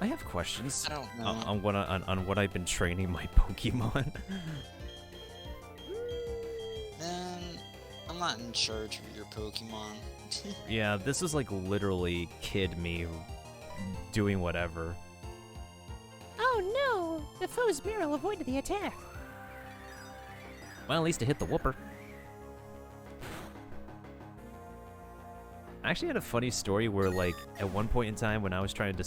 I have questions I don't know. on what I've been training my Pokemon. I'm not in charge of your Pokemon. Yeah, this is literally kid me doing whatever. Oh no! The foe's barrel avoided the attack. Well, at least it hit the Whooper. I actually had a funny story where, at one point in time when I was trying to,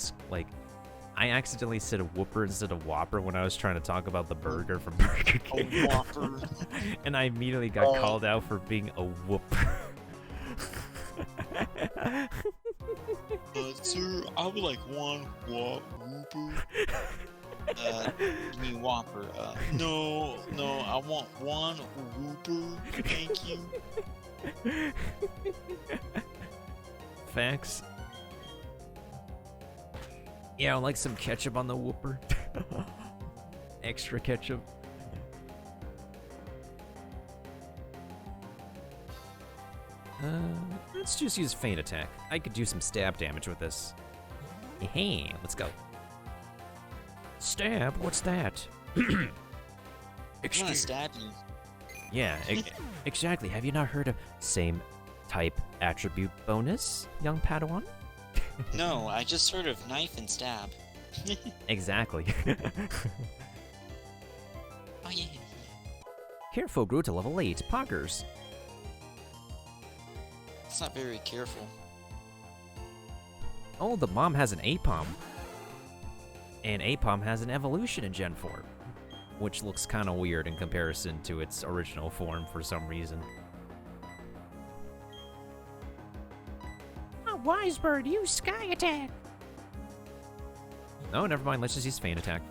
I accidentally said Whooper instead of Whopper when I was trying to talk about the burger from Burger King. A Whopper. And I immediately got called out for being a Whooper. Sir, I would like one Whopper. You mean Whopper? No, I want one Whopper. Thank you. Facts. Yeah, I'd like some ketchup on the Whooper. Extra ketchup. Let's just use Feint Attack. I could do some stab damage with this. Hey, let's go. Stab? What's that? I'm gonna stab you. Yeah, exactly. Have you not heard of same type attribute bonus, young Padawan? No, I just heard of knife and stab. Exactly. Oh yeah. Careful grew to level 8. Poggers. It's not very careful. Oh, the mom has an Apom. And Apom has an evolution in Gen 4. Which looks kind of weird in comparison to its original form for some reason. A wise bird, use Sky Attack. Oh, never mind. Let's just use Feint Attack.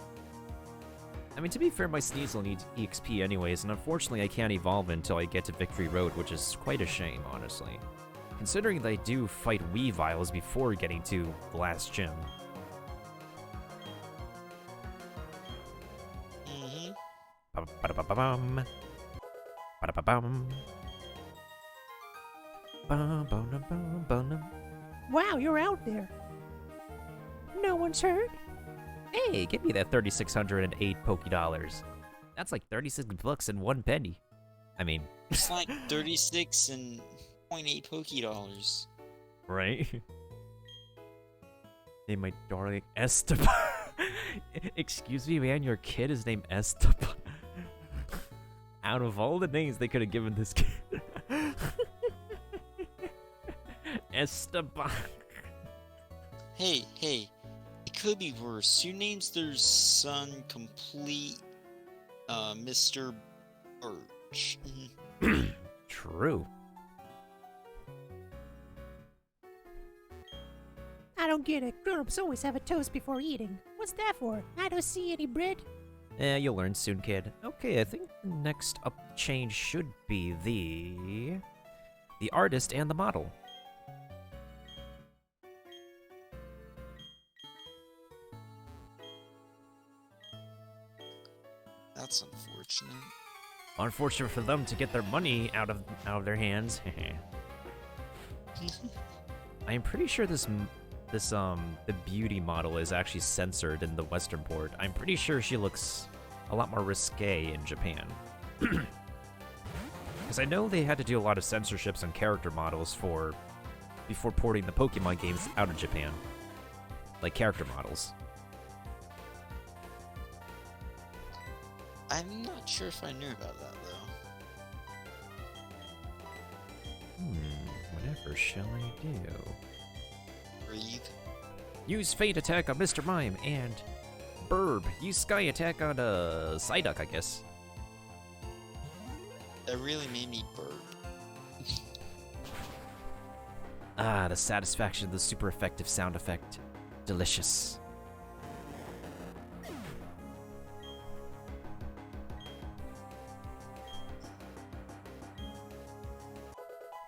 I mean, to be fair, my Sneasel needs EXP anyways, and unfortunately I can't evolve until I get to Victory Road, which is quite a shame, honestly. Considering that I do fight Weaviles before getting to the last gym. Mm-hmm. Ba-ba-ba-ba-bum. Ba-da-ba-bum. Ba-ba-ba-bum. Wow, you're out there. No one's hurt? Hey, give me that 3,608 Poké-Dollars. That's like 36 bucks and 1 penny. I mean... It's like 36 and 0.8 Poké-Dollars. Right? Hey, my darling Esteban. Excuse me, man, your kid is named Esteban. Out of all the names they could have given this kid. Esteban. Hey, it could be worse. Who names their son complete, Mr. Birch? True. I don't get it. Grown-ups always have a toast before eating. What's that for? I don't see any bread. You'll learn soon, kid. Okay, I think the next up change should be the artist and the model. That's unfortunate. Unfortunate for them to get their money out of their hands. I am pretty sure the beauty model is actually censored in the Western port. I'm pretty sure she looks a lot more risque in Japan. Because I know they had to do a lot of censorships on character models before porting the Pokemon games out of Japan. Like character models. I'm not sure if I knew about that, though. Whatever shall I do? Breathe. Use Fate Attack on Mr. Mime, and Burb, use Sky Attack on Psyduck, I guess. That really made me burp. Ah, the satisfaction of the super effective sound effect. Delicious.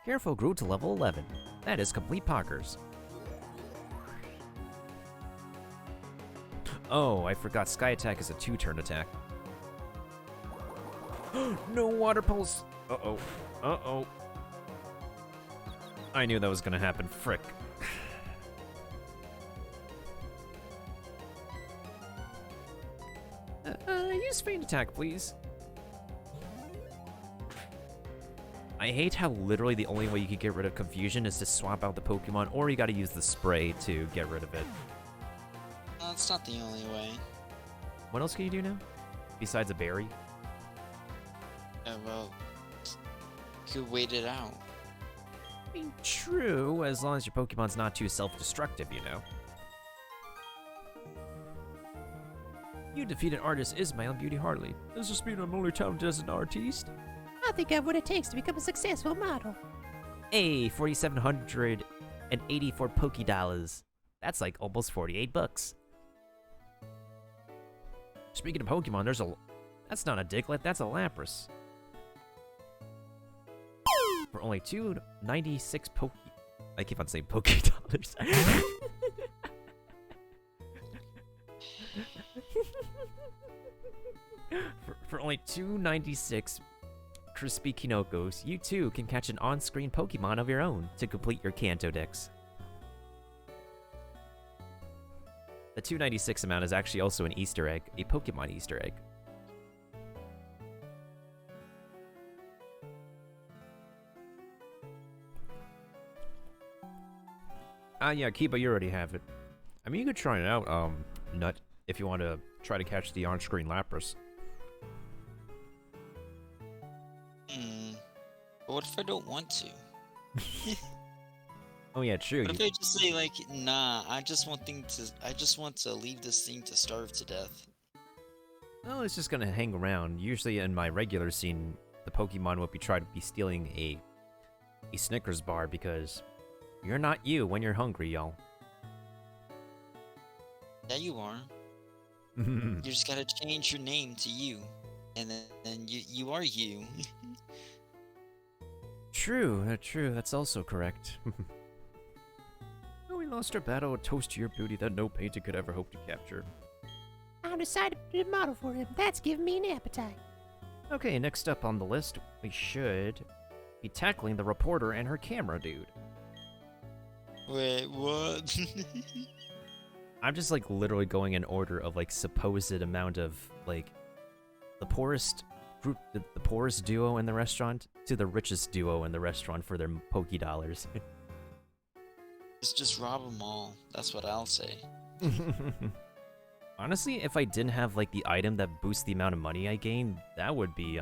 Careful grew to level 11. That is complete Poggers. Oh, I forgot Sky Attack is a 2-turn attack. No Water Pulse! Uh-oh. Uh-oh. I knew that was gonna happen. Frick. Use Feint Attack, please. I hate how literally the only way you could get rid of confusion is to swap out the Pokemon, or you gotta use the spray to get rid of it. That's not the only way. What else can you do now? Besides a berry? Well, you could wait it out. I mean, true, as long as your Pokemon's not too self-destructive, you know. You defeated Artist Ismail Beauty Harley. Does this mean I'm only talented as an artiste? I think I have what it takes to become a successful model. Hey, 4,784 Pokédollars. That's like almost 48 bucks. Speaking of Pokemon, that's not a Diglett, that's a Lapras. For only 296 I keep on saying Pokédollars. for only 296 crispy Kinokos, you too can catch an on-screen Pokemon of your own to complete your Kanto Dex. The 296 amount is actually also an Easter egg, a Pokemon Easter egg. Yeah, Kiba, you already have it. I mean, you could try it out, Nut, if you want to try to catch the on-screen Lapras. But what if I don't want to? Oh yeah, true. What if I just say like, nah, I just want to leave this thing to starve to death. Well, it's just gonna hang around. Usually in my regular scene, the Pokemon would be trying to be stealing a Snickers bar because you're not you when you're hungry, y'all. Yeah, you are. You just gotta change your name to you, and then you are you. True, true. That's also correct. We lost our battle. A toast to your beauty that no painting could ever hope to capture. I decided to be a model for him. That's giving me an appetite. Okay, next up on the list, we should be tackling the reporter and her camera dude. Wait, what? I'm just like literally going in order of like supposed amount of like the poorest group, the poorest duo in the restaurant to the richest duo in the restaurant for their Pokédollars. Just rob them all. That's what I'll say. Honestly, if I didn't have like the item that boosts the amount of money I gain, that would be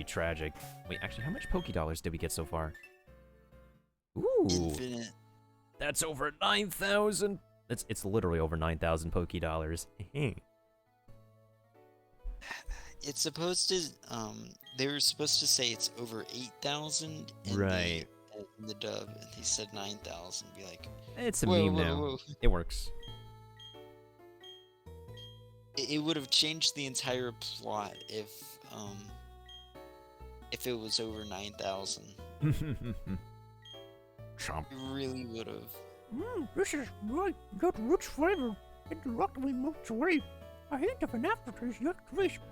tragic. Wait, actually, how much Pokédollars did we get so far? Ooh, Infinite. that's over 9,000. It's literally over 9,000 Pokédollars. It's supposed to, they were supposed to say it's over 8,000 Right. in the dub, and he said 9,000. Be like, It's a whoa, meme whoa, now. whoa. It works. It would have changed the entire plot if it was over 9,000. Chomp. It really would have. This is right. Got rich flavor. It directly melts away. A hint of an aftertaste yet crisp.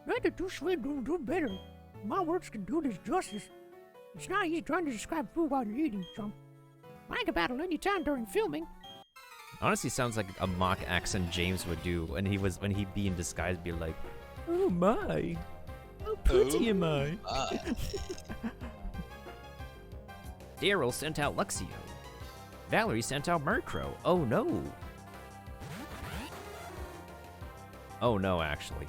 Neither too sweet nor too bitter. My words can do this justice. It's not easy trying to describe food while you're eating, chump. I can battle any time during filming. Honestly, sounds like a mock accent James would do when he'd be in disguise, be like, "Oh my, how pretty am I?" Daryl sent out Luxio. Valerie sent out Murkrow. Oh no. Oh no, actually.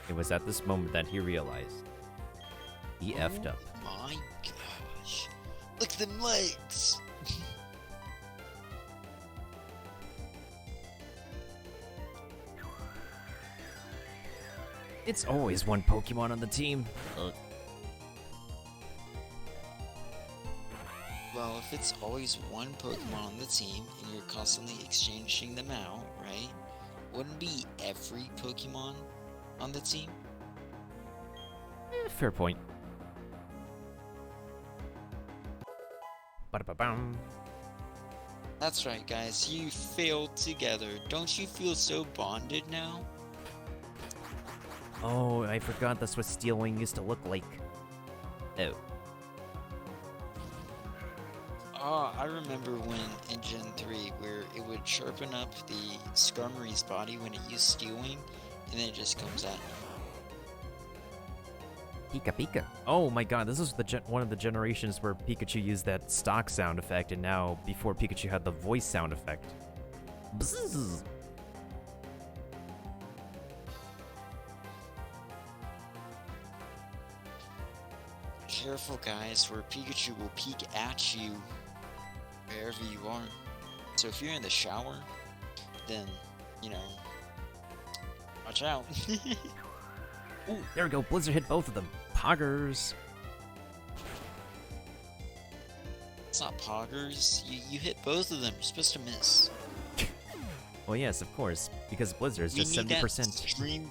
It was at this moment that he realized. He effed up. My gosh. Look at them legs! It's always one Pokemon on the team. Well, if it's always one Pokemon on the team, and you're constantly exchanging them out, right? Wouldn't it be every Pokemon on the team? Fair point. Ba-da-ba-bum. That's right, guys. You failed together. Don't you feel so bonded now? Oh, I forgot that's what Steel Wing used to look like. Oh. Oh, I remember when in Gen 3, where it would sharpen up the Skarmory's body when it used Steel Wing, and then it just comes out. Pika Pika. Oh my god, this is one of the generations where Pikachu used that stock sound effect, and now before Pikachu had the voice sound effect. Bzzz. Careful, guys, where Pikachu will peek at you wherever you are. So if you're in the shower, then, you know, watch out. Ooh, there we go. Blizzard hit both of them. Poggers. It's not poggers. You hit both of them. You're supposed to miss. Well, yes, of course, because Blizzard is just 70%.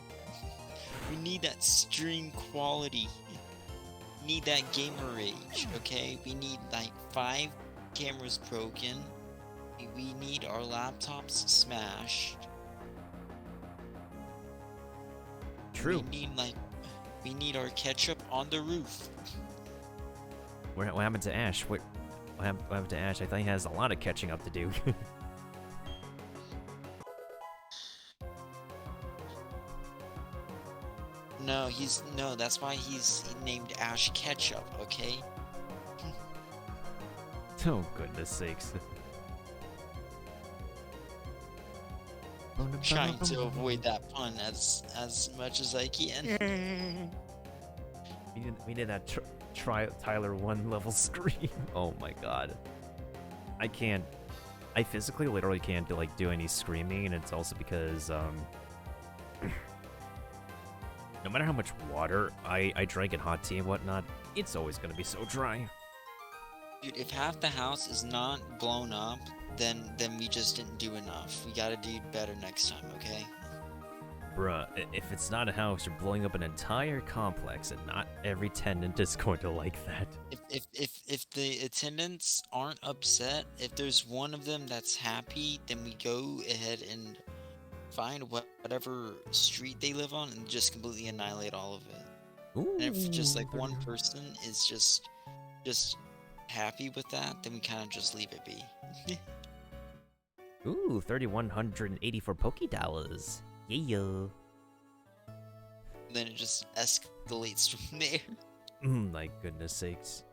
We need that stream quality. We need that gamer rage, okay? We need like 5 cameras broken. We need our laptops smashed. True. We need our ketchup on the roof. What happened to Ash? What happened to Ash? I thought he has a lot of catching up to do. No, that's why he's named Ash Ketchup, okay? Oh, goodness sakes. Trying to avoid that pun as much as I can. We did that Tyler 1 level scream. Oh my god. I can't. I physically literally can't do any screaming, and it's also because no matter how much water I drink in hot tea and whatnot, it's always gonna be so dry. Dude, if half the house is not blown up, then we just didn't do enough. We gotta do better next time, okay? Bruh, if it's not a house, you're blowing up an entire complex, and not every tenant is going to like that. If the attendants aren't upset, if there's one of them that's happy, then we go ahead and find whatever street they live on and just completely annihilate all of it. Ooh, And if just like one person is just happy with that, then we kind of just leave it be. Ooh, 3,184 Pokédollars. Yeah. Then it just escalates from there. My goodness sakes.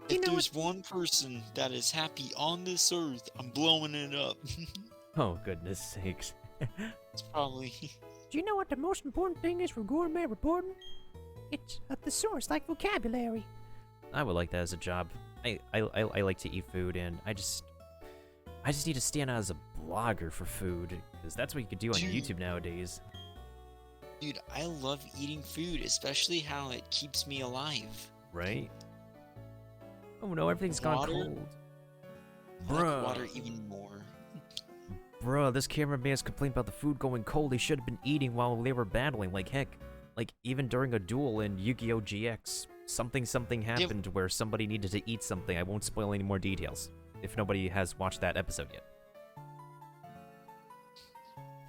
You If know there's one person that is happy on this earth, I'm blowing it up. Oh, goodness sakes. It's probably. Do you know what the most important thing is for gourmet reporting? It's a thesaurus, like vocabulary. I would like that as a job. I like to eat food, and I just need to stand out as a blogger for food, because that's what you could do on Dude. YouTube nowadays. Dude, I love eating food, especially how it keeps me alive. Right? Oh no, everything's gone Water? cold. I like Bruh. water even more. Bruh, this cameraman's complained about the food going cold. He should have been eating while they were battling. Like, heck, like, even during a duel in Yu-Gi-Oh! GX, something happened where somebody needed to eat something. I won't spoil any more details, if nobody has watched that episode yet.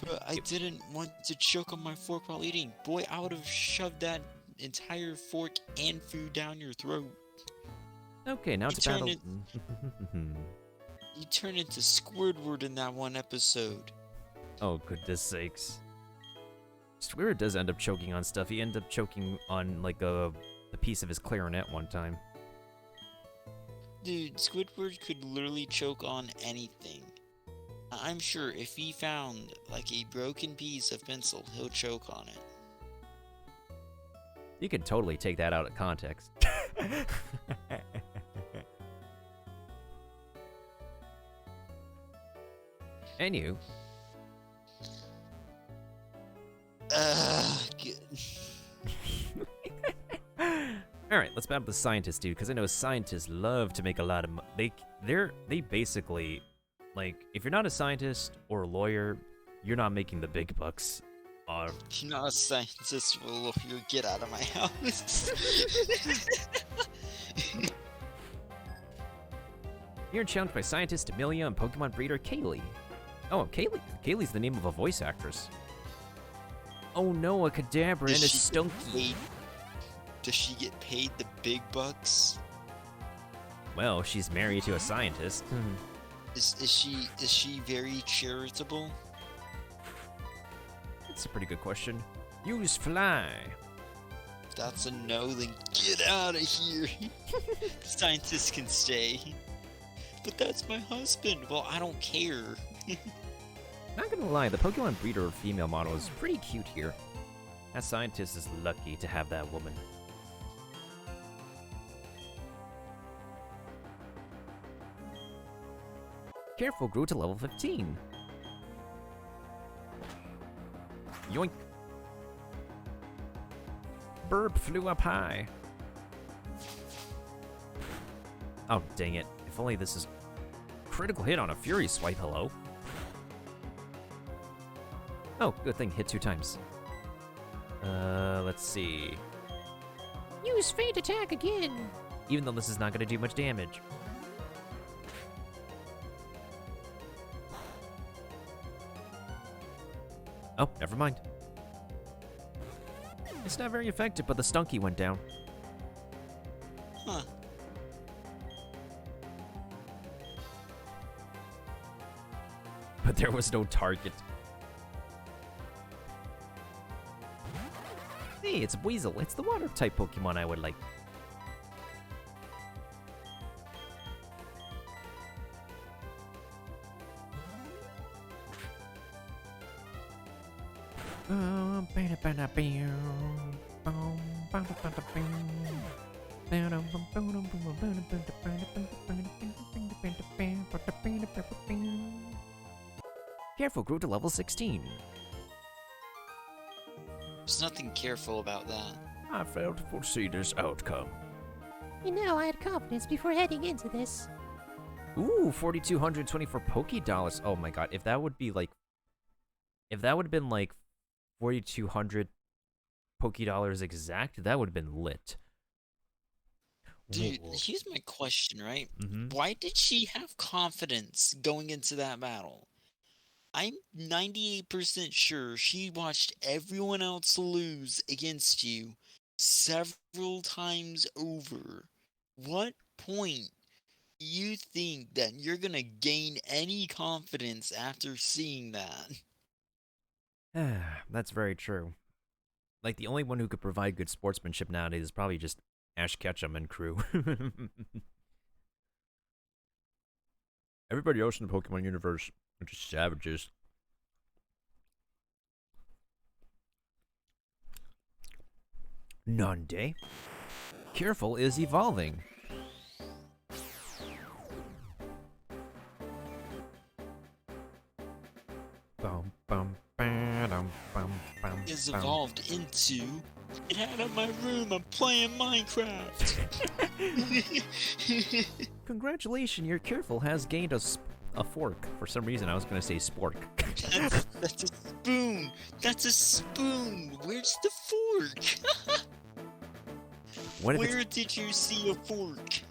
But I didn't want to choke on my fork while eating. Boy, I would have shoved that entire fork and food down your throat. Okay, now You it's a battle. You turned into Squidward in that one episode. Oh, goodness sakes. Squidward does end up choking on stuff. He ended up choking on, like, a piece of his clarinet one time. Dude, Squidward could literally choke on anything. I'm sure if he found, like, a broken piece of pencil, he'll choke on it. You can totally take that out of context. Anywho. Good. Alright, let's battle the scientists, dude, because I know scientists love to make a lot of they basically, like, if you're not a scientist or a lawyer, you're not making the big bucks. You're not a scientist, well, you get out of my house. You're challenged by scientist Amelia and Pokemon breeder Kaylee. Oh, Kaylee. Kaylee's the name of a voice actress. Oh no, a Kadabra and a Stunky. Does she get paid the big bucks? Well, she's married to a scientist. Is she very charitable? That's a pretty good question. Use fly. If that's a no, then get out of here. Scientists can stay. But that's my husband. Well, I don't care. Not gonna lie, the Pokemon breeder female model is pretty cute here. That scientist is lucky to have that woman. Careful grew to level 15. Yoink. Burb flew up high. Oh, dang it. If only this is critical hit on a Fury Swipe, hello. Oh, good thing, hit 2 times. Let's see. Use Faint Attack again. Even though this is not going to do much damage. Oh, never mind. It's not very effective, but the Stunky went down. Huh. But there was no target. Hey, it's Weasel. It's the water-type Pokemon I would like. Careful grew to level 16. There's nothing careful about that. I failed to foresee this outcome. You know, I had confidence before heading into this. Ooh, 4,224 Poké-Dollars. Oh my god, if that would be like... If that would have been like 4,200 Poké-Dollars exact, that would have been lit. Dude, Whoa. here's my question, right? Mhm. Why did she have confidence going into that battle? I'm 98% sure she watched everyone else lose against you several times over. What point do you think that you're gonna gain any confidence after seeing that? That's very true. Like, the only one who could provide good sportsmanship nowadays is probably just Ash Ketchum and crew. Everybody else in the Pokemon universe are just savages. Nande. Careful is evolving. Bum, bum, ba-dum, bum, bum, Is bum. evolved into. Get out of my room, I'm playing Minecraft! Congratulations, your Careful has gained a fork. For some reason, I was gonna say spork. That's a spoon! That's a spoon! Where's the fork? What if it's, Where did you see a fork?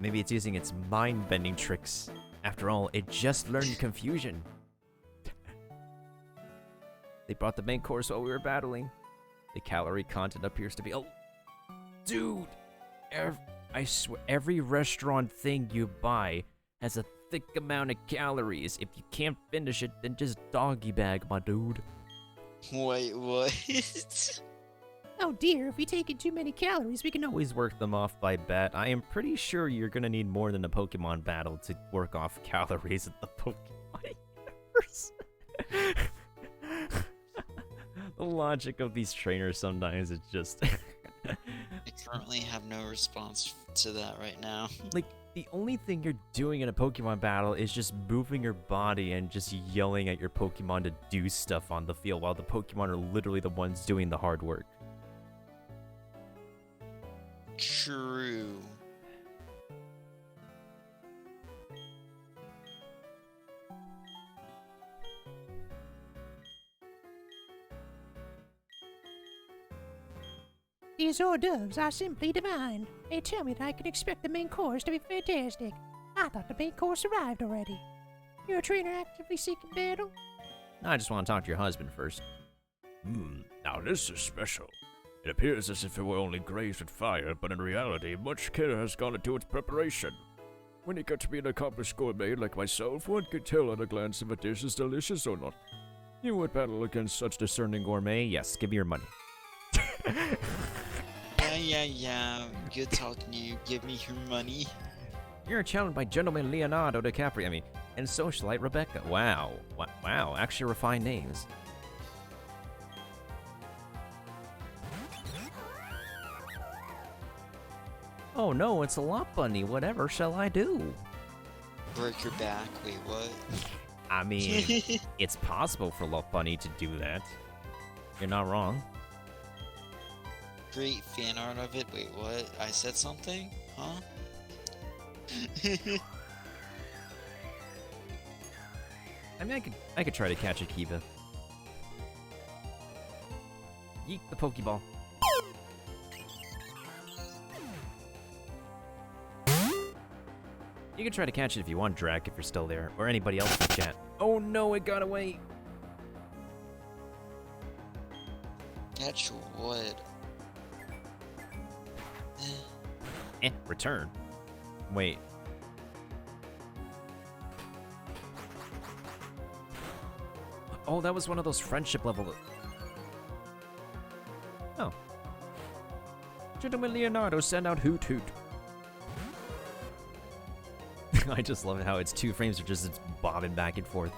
maybe it's using its mind-bending tricks. After all, it just learned confusion. They brought the main course while we were battling. The calorie content appears to be... Oh, dude! I swear, every restaurant thing you buy has a thick amount of calories. If you can't finish it, then just doggy bag, my dude. Wait, what? Oh dear, if we take in too many calories, we can always. Always work them off by bet. I am pretty sure you're gonna need more than a Pokemon battle to work off calories at the Pokemon universe. The logic of these trainers sometimes is just... I currently have no response to that right now. Like, the only thing you're doing in a Pokemon battle is just moving your body and just yelling at your Pokemon to do stuff on the field while the Pokemon are literally the ones doing the hard work. True. These hors d'oeuvres are simply divine. They tell me that I can expect the main course to be fantastic. I thought the main course arrived already. You're a trainer actively seeking battle? I just want to talk to your husband first. Now this is special. It appears as if it were only grazed with fire, but in reality, much care has gone into its preparation. When you get to be an accomplished gourmet like myself, one can tell at a glance if a dish is delicious or not. You would battle against such discerning gourmet? Yes, give me your money. Yeah. Good talking to you. Give me your money. You're challenged by gentleman Leonardo DiCaprio, and socialite Rebecca. Wow. Wow, actually refined names. Oh no, it's a lot bunny. Whatever shall I do? Break your back. Wait, what? I mean, it's possible for Love Bunny to do that. You're not wrong. Great fan art of it. Wait, what? I said something? Huh? I mean, I could try to catch a Kiba. Yeet the Pokeball. You can try to catch it if you want, Drac, if you're still there, or anybody else in the chat. Oh no, it got away. Catch what? Return. Wait. Oh, that was one of those friendship level. Oh. Gentleman Leonardo, send out Hoot Hoot. I just love how its 2 frames are just bobbing back and forth.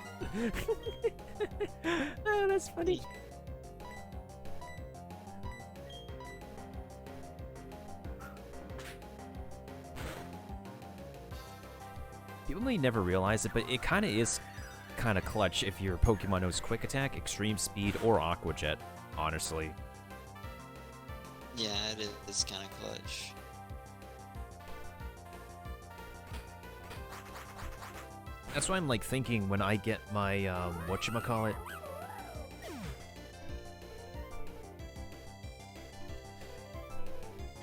Oh, that's funny. People may never realize it, but it kind of is kind of clutch if your Pokemon knows Quick Attack, Extreme Speed, or Aqua Jet, honestly. Yeah, it is kind of clutch. That's why I'm like thinking when I get my, whatchamacallit?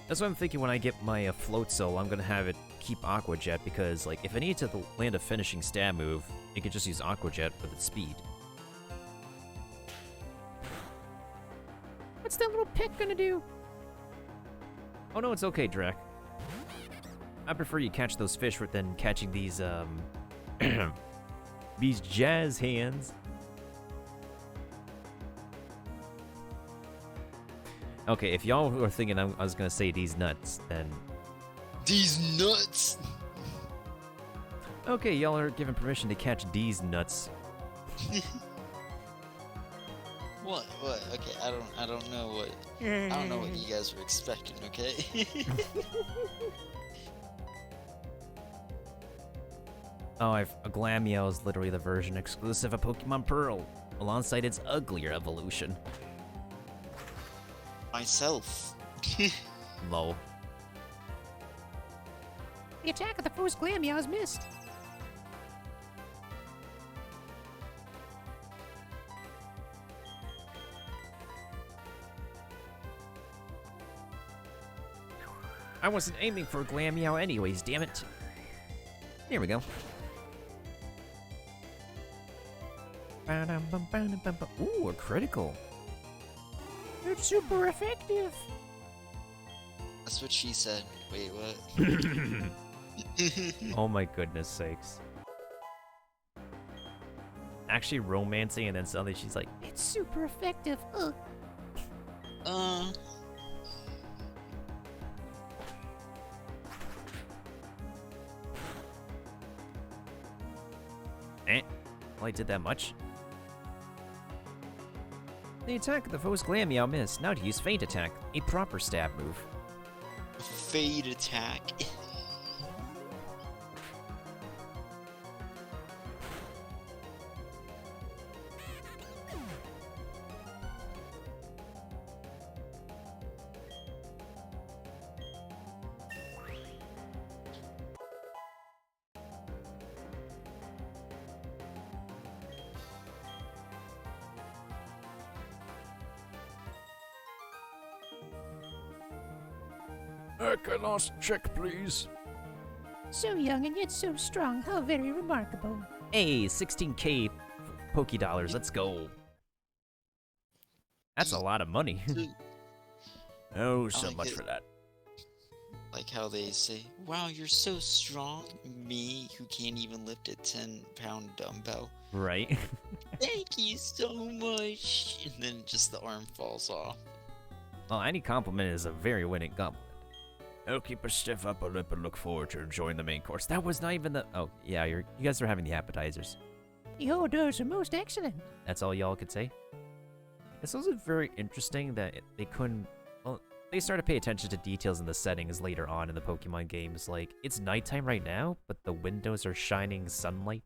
That's what I'm thinking when I get my Floatzel, I'm gonna have it keep Aqua Jet because, like, if I need to land a finishing stab move, it could just use Aqua Jet with its speed. What's that little peck gonna do? Oh no, it's okay, Drac. I prefer you catch those fish than catching these, these jazz hands. Okay, if y'all were thinking I was gonna say these nuts, then... These nuts! Okay, y'all are given permission to catch these nuts. What? What? Okay, I don't know what. I don't know what you guys were expecting. Okay. Oh, a Glameow is literally the version exclusive of Pokemon Pearl, alongside its uglier evolution. Myself. Lol. The attack of the first Glameow is missed. I wasn't aiming for Glameow anyways, damn it. Here we go. Ooh, a critical. It's super effective. That's what she said. Wait, what? Oh my goodness sakes. Actually romancing and then suddenly she's like, It's super effective. Ugh. well, I did that much. The attack of the foe's Glameow missed. Now to use Feint Attack, a proper stab move. Fade attack. Can last check, please? So young and yet so strong. How very remarkable. Hey, 16k Poké Dollars, let's go. That's a lot of money. Oh, so like much it. for that. Like how they say, "Wow, you're so strong." Me, who can't even lift a 10-pound dumbbell. Right? Thank you so much. And then just the arm falls off. Well, any compliment is a very winning compliment. I'll keep a stiff upper lip and look forward to enjoying the main course. That was not even the... Oh, yeah, you guys are having the appetizers. The hors are most excellent. That's all y'all could say? It's also very interesting that they couldn't... Well, they started to pay attention to details in the settings later on in the Pokemon games. Like, it's nighttime right now, but the windows are shining sunlight.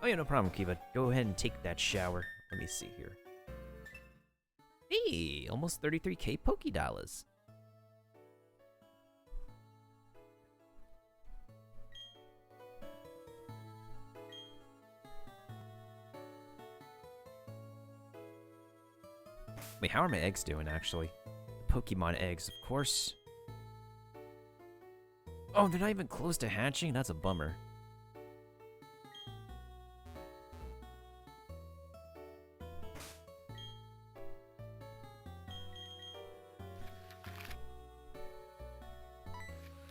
Oh yeah, no problem, Kiva. Go ahead and take that shower. Let me see here. Hey, almost 33k Poké Dollars. Wait, how are my eggs doing, actually? Pokemon eggs, of course. Oh, they're not even close to hatching? That's a bummer.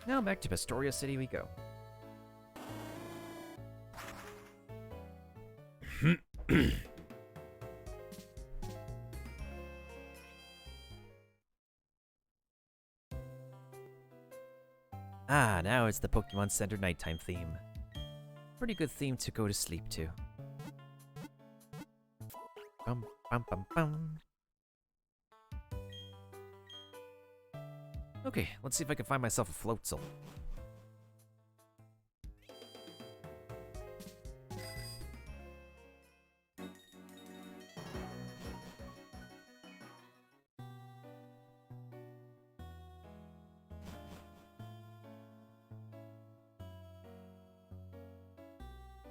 Now back to Pastoria City we go. Ah, now it's the Pokemon Center nighttime theme. Pretty good theme to go to sleep to. Bum, bum, bum, bum. Okay, let's see if I can find myself a Floatzel.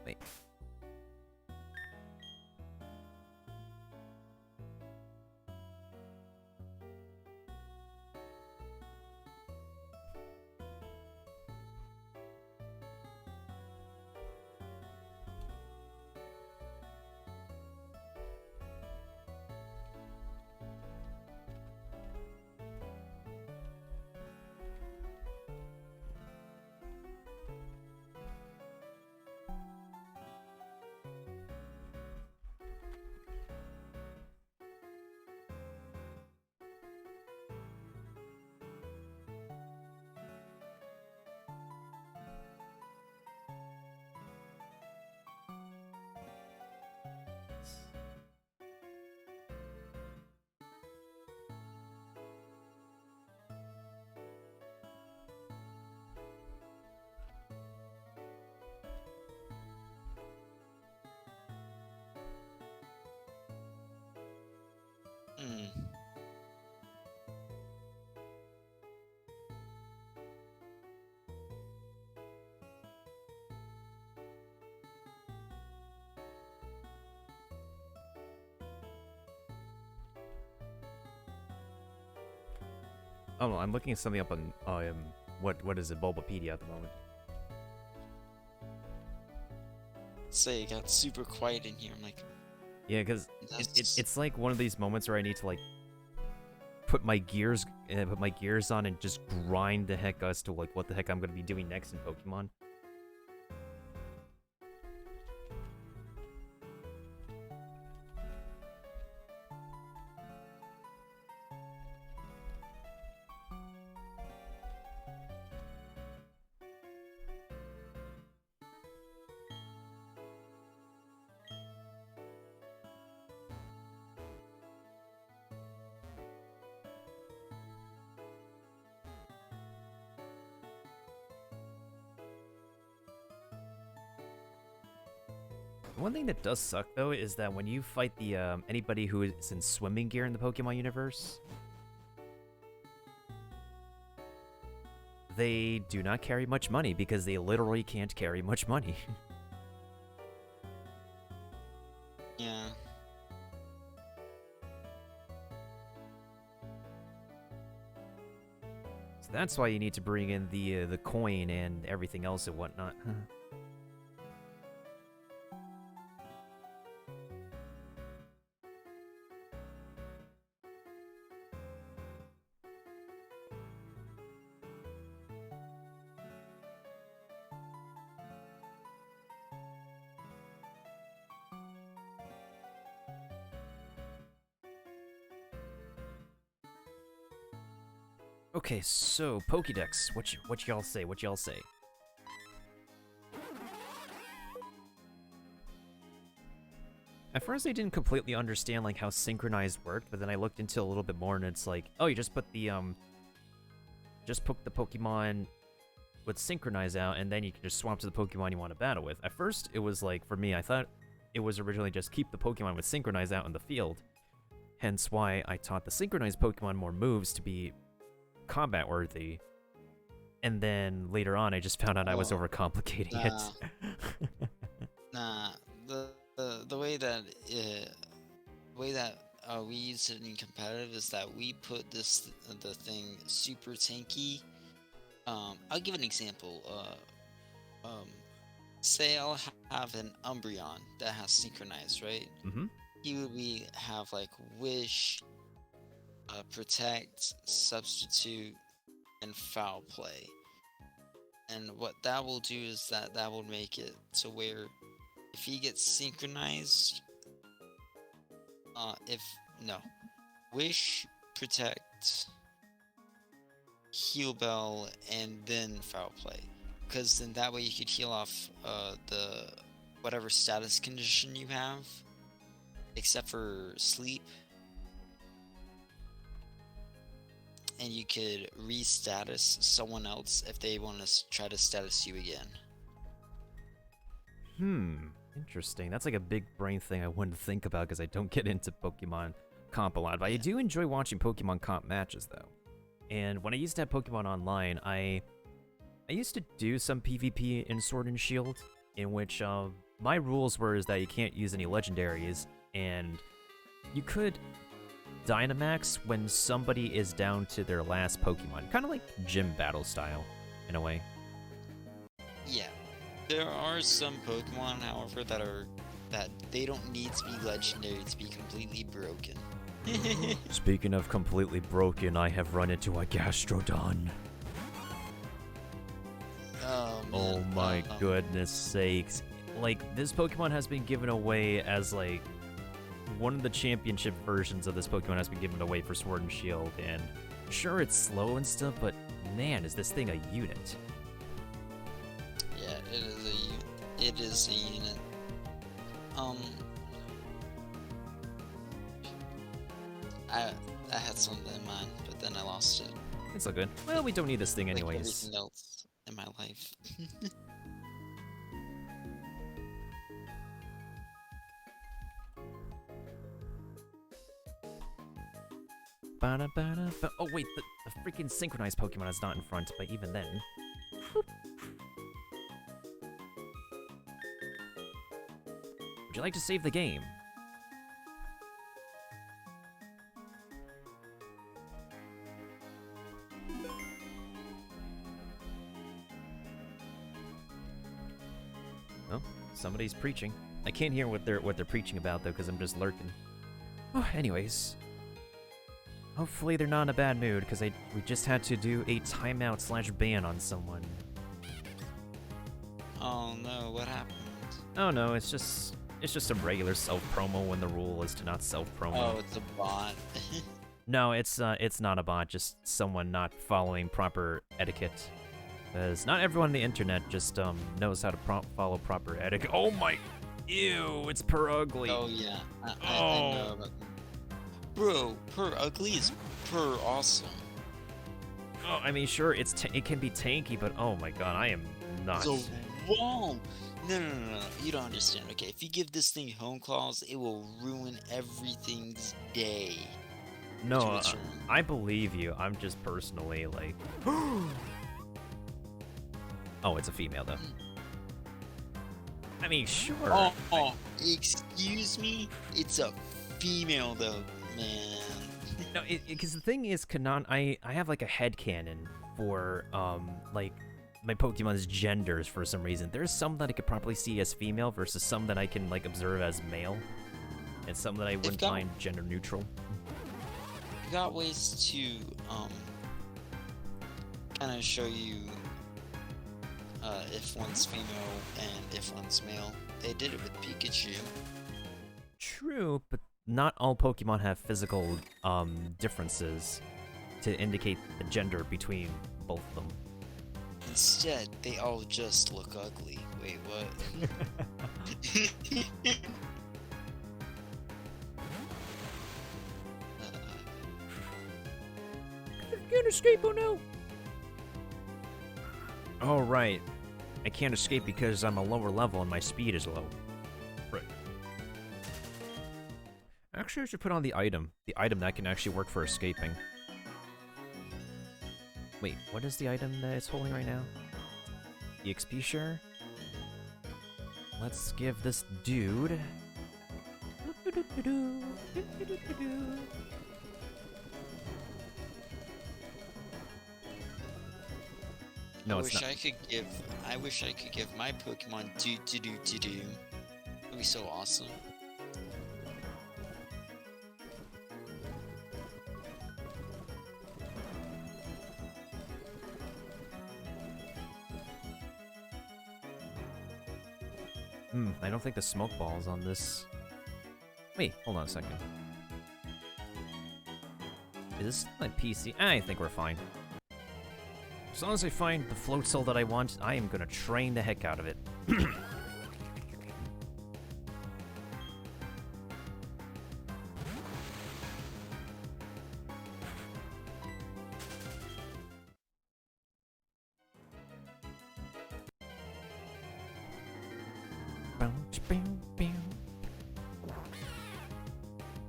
Wait. Oh no, I'm looking at something up on what is it, Bulbapedia at the moment. Say it got super quiet in here. I'm like, Yeah, because that's it's like one of these moments where I need to like put my gears on and just grind the heck as to like what the heck I'm gonna be doing next in Pokemon. One thing that does suck though is that when you fight the anybody who is in swimming gear in the Pokemon universe, they do not carry much money because they literally can't carry much money. yeah. So that's why you need to bring in the coin and everything else and whatnot. Okay, so Pokédex, what y'all say? What y'all say? At first, I didn't completely understand like how synchronized worked, but then I looked into it a little bit more, and it's like, oh, you just put the Pokemon with synchronize out, and then you can just swap to the Pokemon you want to battle with. At first, it was like for me, I thought it was originally just keep the Pokemon with synchronize out in the field. Hence why I taught the synchronized Pokemon more moves to be combat worthy, and then later on I just found out I was overcomplicating it. Nah, the way that we use it in competitive is that we put the thing super tanky. I'll give an example. Say I'll have an Umbreon that has synchronized, right? Mm-hmm. We have like Wish, Protect, Substitute, and Foul Play. And what that will do is that will make it to where if he gets synchronized, Wish, Protect, Heal Bell, and then Foul Play. Because then that way you could heal off the whatever status condition you have, except for Sleep. And you could re-status someone else if they want to try to status you again. Interesting. That's like a big brain thing I wouldn't think about because I don't get into Pokemon Comp a lot. But I do enjoy watching Pokemon Comp matches, though. And when I used to have Pokemon Online, I used to do some PvP in Sword and Shield, in which my rules were is that you can't use any legendaries, and you could Dynamax when somebody is down to their last Pokemon. Kind of like gym battle style, in a way. Yeah. There are some Pokemon, however, that they don't need to be legendary to be completely broken. Speaking of completely broken, I have run into a Gastrodon. Oh my goodness sakes. Like, this Pokemon has been given away as, like, one of the championship versions of this Pokemon has been given away for Sword and Shield, and sure, it's slow and stuff, but man, is this thing a unit. Yeah, it is a unit. I had something in mind, but then I lost it. It's all good. Well, we don't need this thing Like anyways. everything else in my life. Oh wait, the freaking synchronized Pokemon is not in front, but even then. Would you like to save the game? somebody's preaching. I can't hear what they're preaching about though, because I'm just lurking. Oh, anyways. Hopefully they're not in a bad mood, because we just had to do a timeout/ban on someone. Oh no, what happened? Oh no, it's just a regular self-promo when the rule is to not self-promo. Oh, it's a bot. No, it's not a bot, just someone not following proper etiquette. Because not everyone on the internet just knows how to follow proper etiquette. Oh my, ew, it's per ugly. Oh yeah, I know about them. Bro, per ugly is per awesome. Oh, I mean, sure, it can be tanky, but oh my god, I am not. So wrong. No, you don't understand. Okay, if you give this thing home claws, it will ruin everything's day. No, I believe you. I'm just personally like. Oh, it's a female though. I mean, sure. Oh, excuse me? It's a female though, man. No, because the thing is, I have like a headcanon for like my Pokemon's genders for some reason. There's some that I could probably see as female versus some that I can like observe as male, and some that I wouldn't find gender neutral. You got ways to kind of show you if one's female and if one's male. They did it with Pikachu. True, but not all Pokemon have physical differences to indicate the gender between both of them. Instead, they all just look ugly. Wait, what? Can't escape, oh no! Oh, right. I can't escape because I'm a lower level and my speed is low. Right. Actually, I should put on the item. The item that can actually work for escaping. Wait, what is the item that it's holding right now? The XP share? Let's give this dude... No, it's not. I wish I could give my Pokemon do. That'd be so awesome. I don't think the smoke ball is on this. Wait, hold on a second. Is this my PC? I think we're fine. As long as I find the float cell that I want, I am gonna train the heck out of it.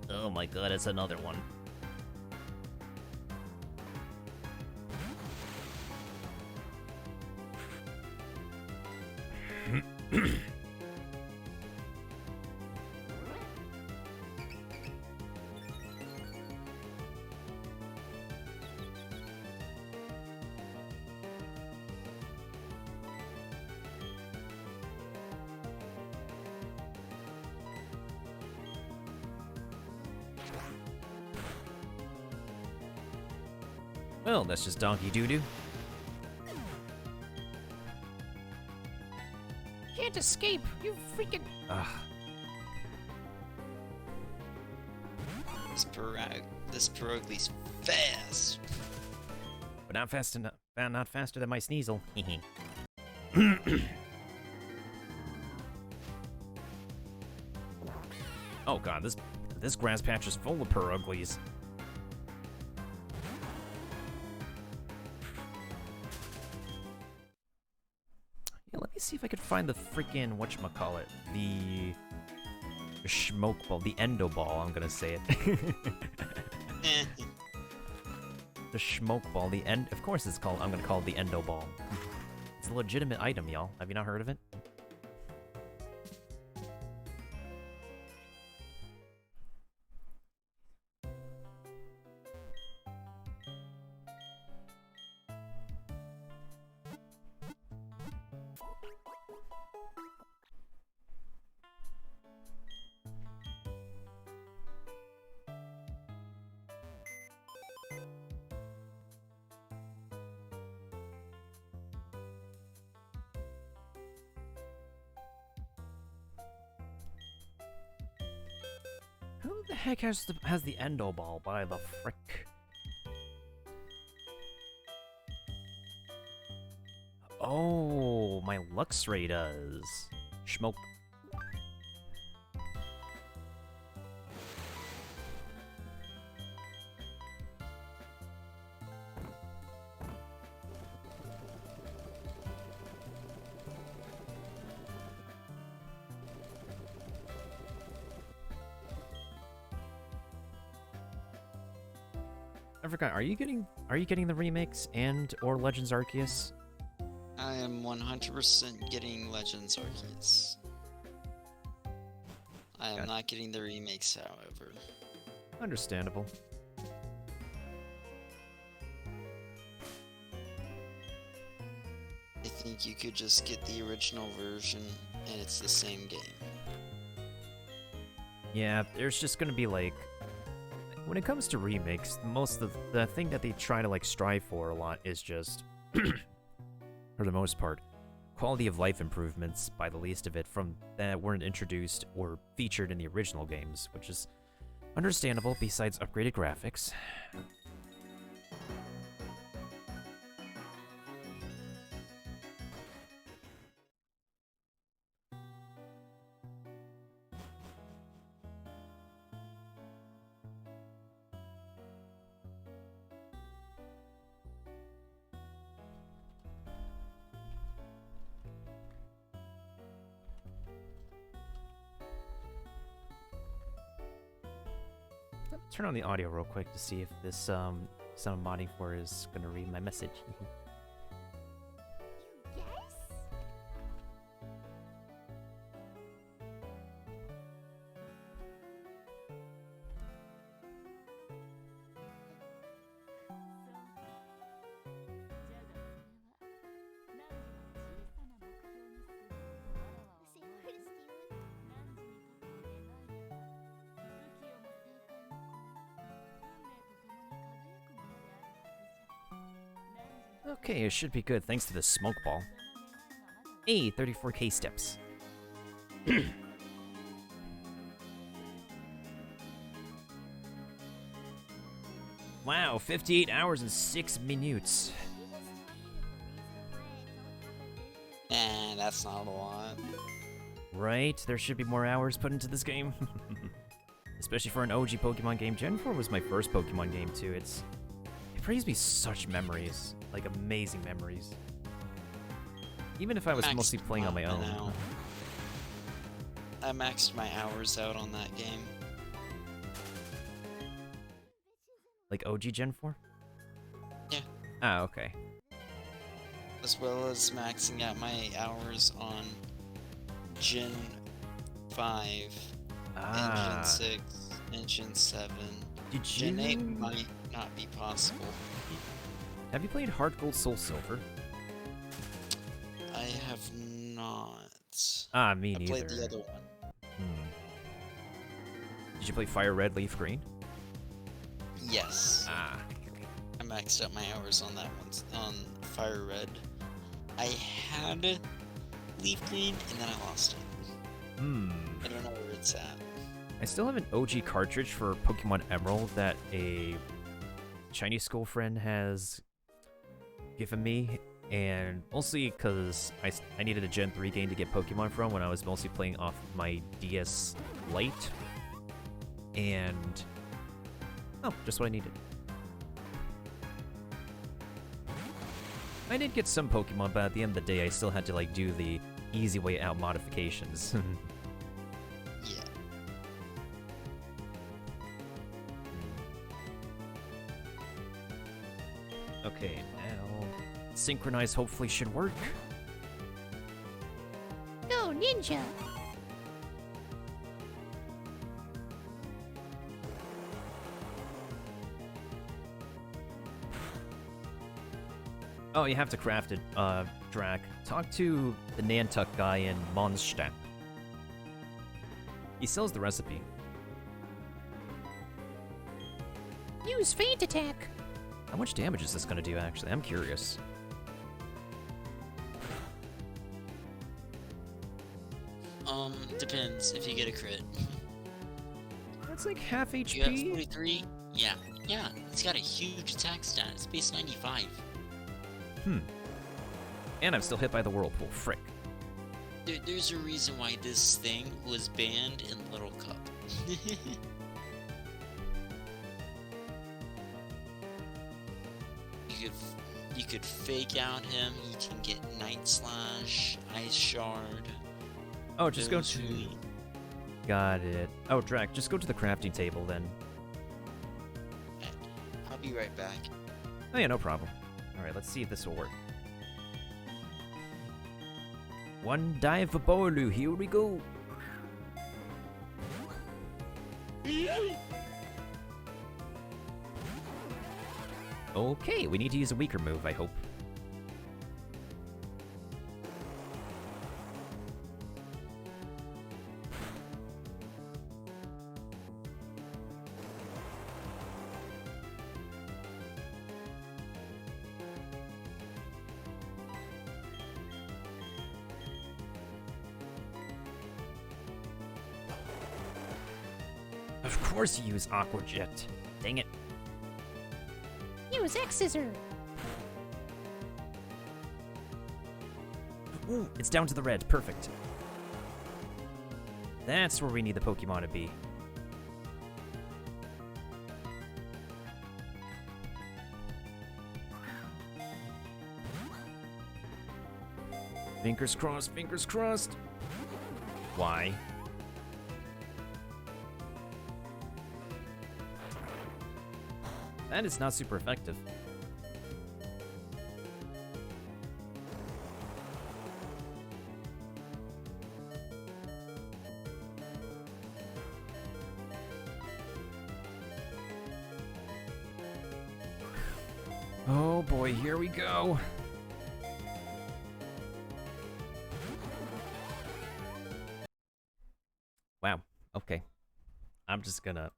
Oh my god, it's another one. Well, that's just donkey doo-doo. Can't escape, you freaking... Ugh. This Perugly's fast. But not fast enough. Not faster than my Sneasel. Oh god, this grass patch is full of Peruglies. Yeah, let me see if I could find the freaking whatchamacallit. The smoke ball, the endo ball, I'm gonna say it. The smoke ball, the end. Of course it's called, I'm gonna call it the endo ball. It's a legitimate item, y'all. Have you not heard of it? Who the heck has the endo ball? By the frick? Oh, my Luxray does. Smoke. I forgot. Are you getting the remakes and or Legends Arceus? I am 100% getting Legends Arceus. I am not getting the remakes, however. Understandable. I think you could just get the original version and it's the same game. Yeah, there's just gonna be like, when it comes to remakes, most of the thing that they try to like strive for a lot is just, for the most part, quality of life improvements by the least of it from that weren't introduced or featured in the original games, which is understandable besides upgraded graphics. Turn on the audio real quick to see if this sound I'm modding for is gonna read my message. Okay, it should be good thanks to the smoke ball. Hey, 34k steps. Wow, 58 hours and 6 minutes. That's not a lot. Right? There should be more hours put into this game. Especially for an OG Pokemon game. Gen 4 was my first Pokemon game too. It brings me such memories. Like, amazing memories. Even if I was mostly playing on my own. I maxed my hours out on that game. Like OG Gen 4? Yeah. Ah, okay. As well as maxing out my hours on Gen 5, and Gen 6, and Gen 7. Gen 8 might not be possible. Have you played Heart Gold Soul Silver? I have not. Ah, me neither. I played the other one. Did you play Fire Red, Leaf Green? Yes. Ah. I maxed out my hours on that one, on Fire Red. I had Leaf Green, and then I lost it. I don't know where it's at. I still have an OG cartridge for Pokemon Emerald that a Chinese school friend has given me, and mostly because I needed a Gen 3 game to get Pokemon from when I was mostly playing off my DS Lite, and just what I needed. I did get some Pokemon, but at the end of the day, I still had to like do the easy way out modifications. Yeah. Okay, now synchronize hopefully should work. Go, ninja! Oh, you have to craft it, Drac. Talk to the Nantuck guy in Mondstadt. He sells the recipe. Use Faint Attack! How much damage is this gonna do, actually? I'm curious. Depends if you get a crit. It's like half You have HP. 43? Yeah. Yeah, it's got a huge attack stat. It's base 95. And I'm still hit by the whirlpool. Frick. There's a reason why this thing was banned in Little Cup. You could fake out him. You can get Night Slash, Ice Shard. Oh, just go Very to... sweet. Got it. Oh, Drac, just go to the crafting table then. I'll be right back. Oh yeah, no problem. Alright, let's see if this will work. One dive for Bolu, here we go! Okay, we need to use a weaker move, I hope. Of course you use Aqua Jet. Dang it. Use X Scissor. Ooh, it's down to the red. Perfect. That's where we need the Pokemon to be. Fingers crossed, fingers crossed. Why? That is not super effective. Oh boy, here we go. Wow, okay. I'm just gonna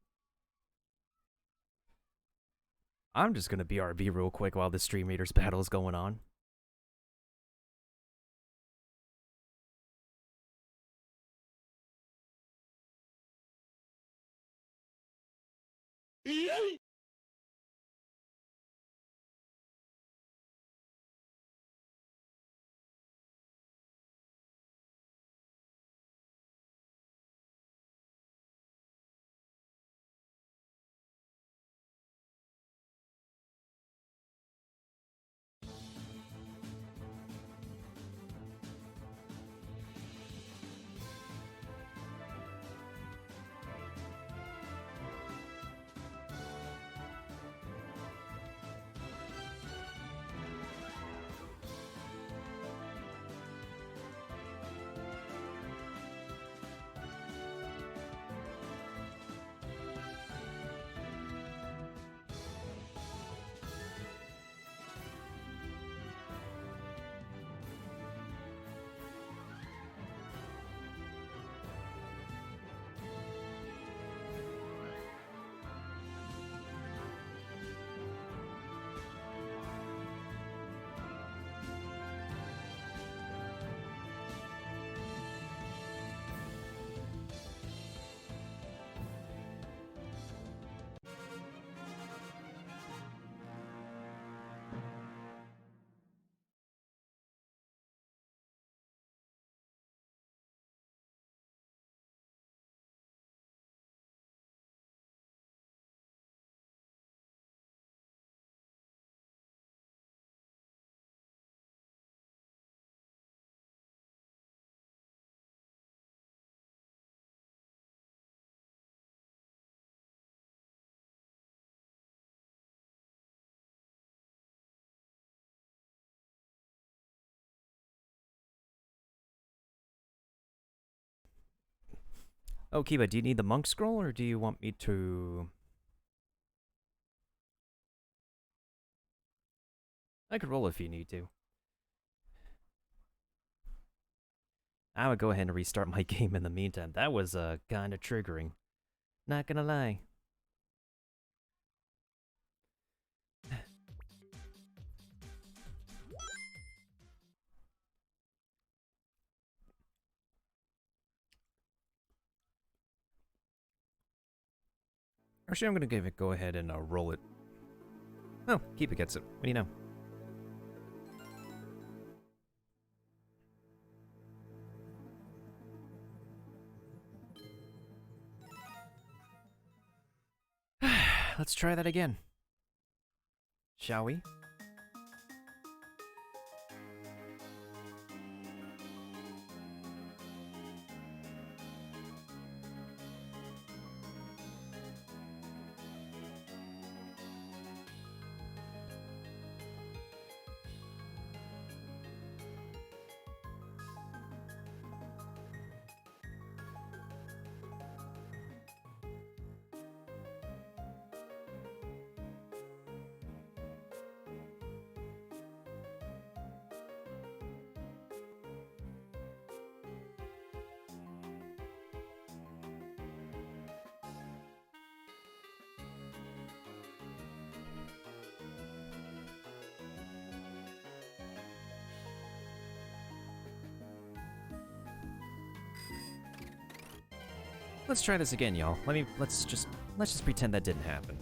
BRB real quick while the Stream Raiders battle is going on. Oh, Kiba, do you need the monk scroll or do you want me to... I could roll if you need to. I would go ahead and restart my game in the meantime. That was kind of triggering. Not gonna lie. Actually, I'm gonna go ahead and roll it. Oh, keep it gets it. What do you know? Let's try that again. Shall we? Let's try this again, y'all. Let's just pretend that didn't happen.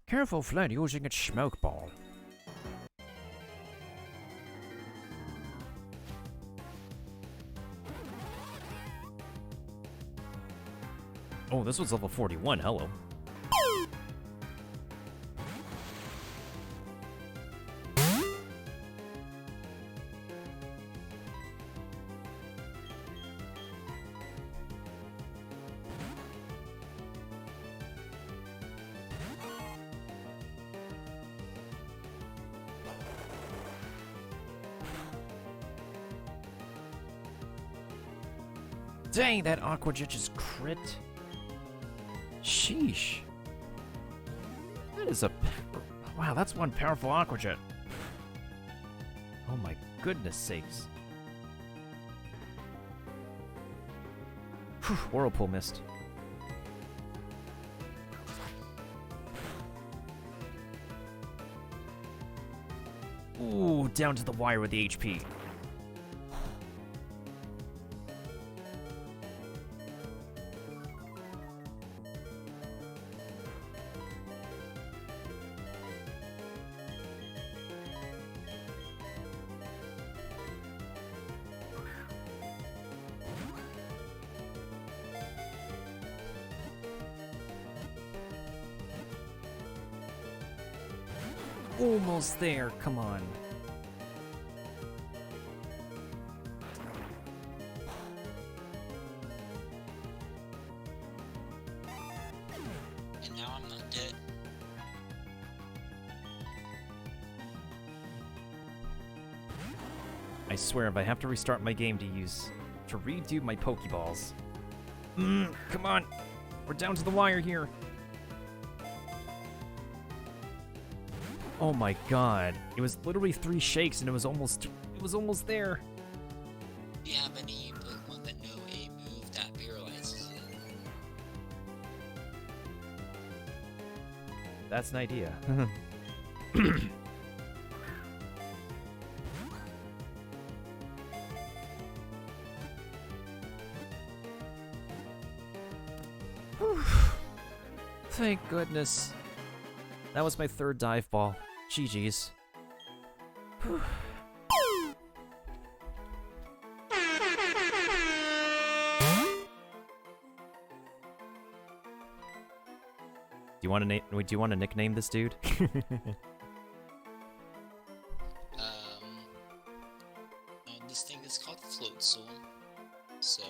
Careful, Flynn, using its smoke ball. Oh, this was level 41, hello. Dang, that Aqua Jet just crit. Sheesh. That is a... Wow, that's one powerful Aqua Jet. Oh my goodness sakes. Whew, Whirlpool missed. Ooh, down to the wire with the HP. Almost there, come on. And now I'm not dead. I swear, if I have to restart my game to redo my Pokeballs. Come on. We're down to the wire here. Oh my god. It was literally 3 shakes and it was almost there. Do you have any Pokemon that know a move that paralyzes it? That's an idea. Thank goodness. That was my 3rd dive ball. GG's. Do you want to nickname this dude? This thing is called Float Soul. So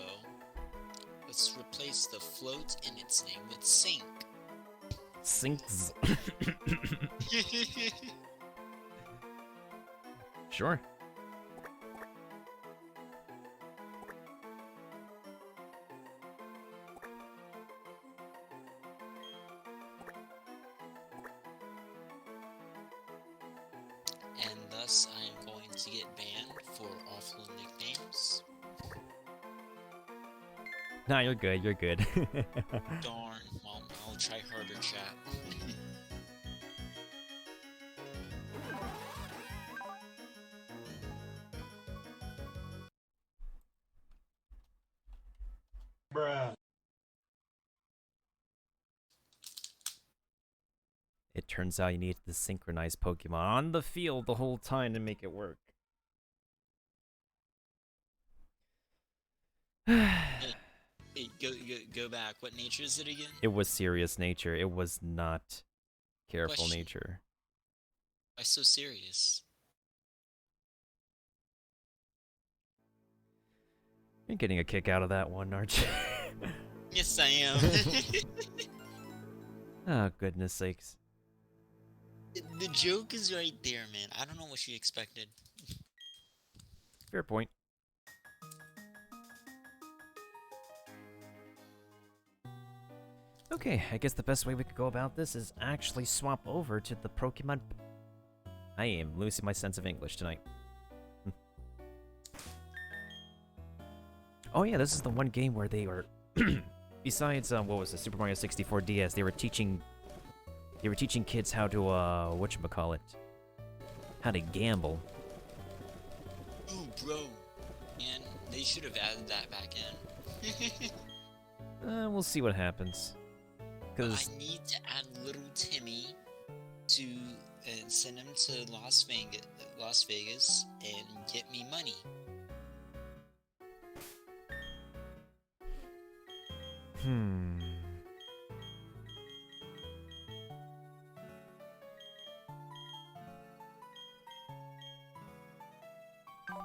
let's replace the float in its name with Sink. Sinks. Sure. And thus, I am going to get banned for awful nicknames. Nah, you're good, you're good. Darn, well, I'll try harder, chat. It turns out you need to synchronize Pokemon on the field the whole time to make it work. Hey, go back. What nature is it again? It was serious nature. It was not careful Question. nature. Why so serious? You're getting a kick out of that one, aren't you? Yes, I am. Oh, goodness sakes. The joke is right there, man. I don't know what you expected. Fair point. Okay, I guess the best way we could go about this is actually swap over to the Pokemon. I am losing my sense of English tonight. Oh yeah, this is the one game where they were, besides what was it, Super Mario 64 DS, they were teaching kids how to whatchamacallit, how to gamble. Ooh, bro. Man, they should have added that back in. We'll see what happens. Cause I need to add little Timmy to send him to Las Vegas and get me money.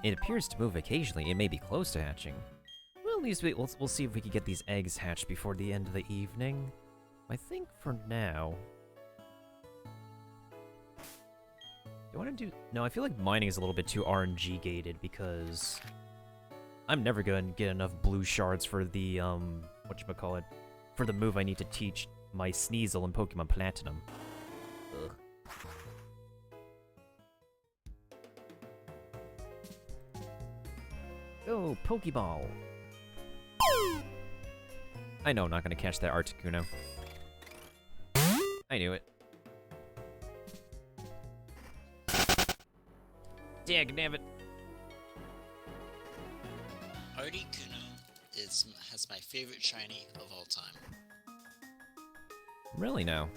It appears to move occasionally. It may be close to hatching. Well, at least we'll see if we can get these eggs hatched before the end of the evening. I think for now... Do I want to do... No, I feel like mining is a little bit too RNG gated because... I'm never gonna get enough blue shards for the, whatchamacallit, for the move I need to teach my Sneasel in Pokemon Platinum. Ugh. Oh, Pokeball! I know I'm not gonna catch that Articuno. I knew it. Dagnabbit! Articuno has my favorite shiny of all time. Really now?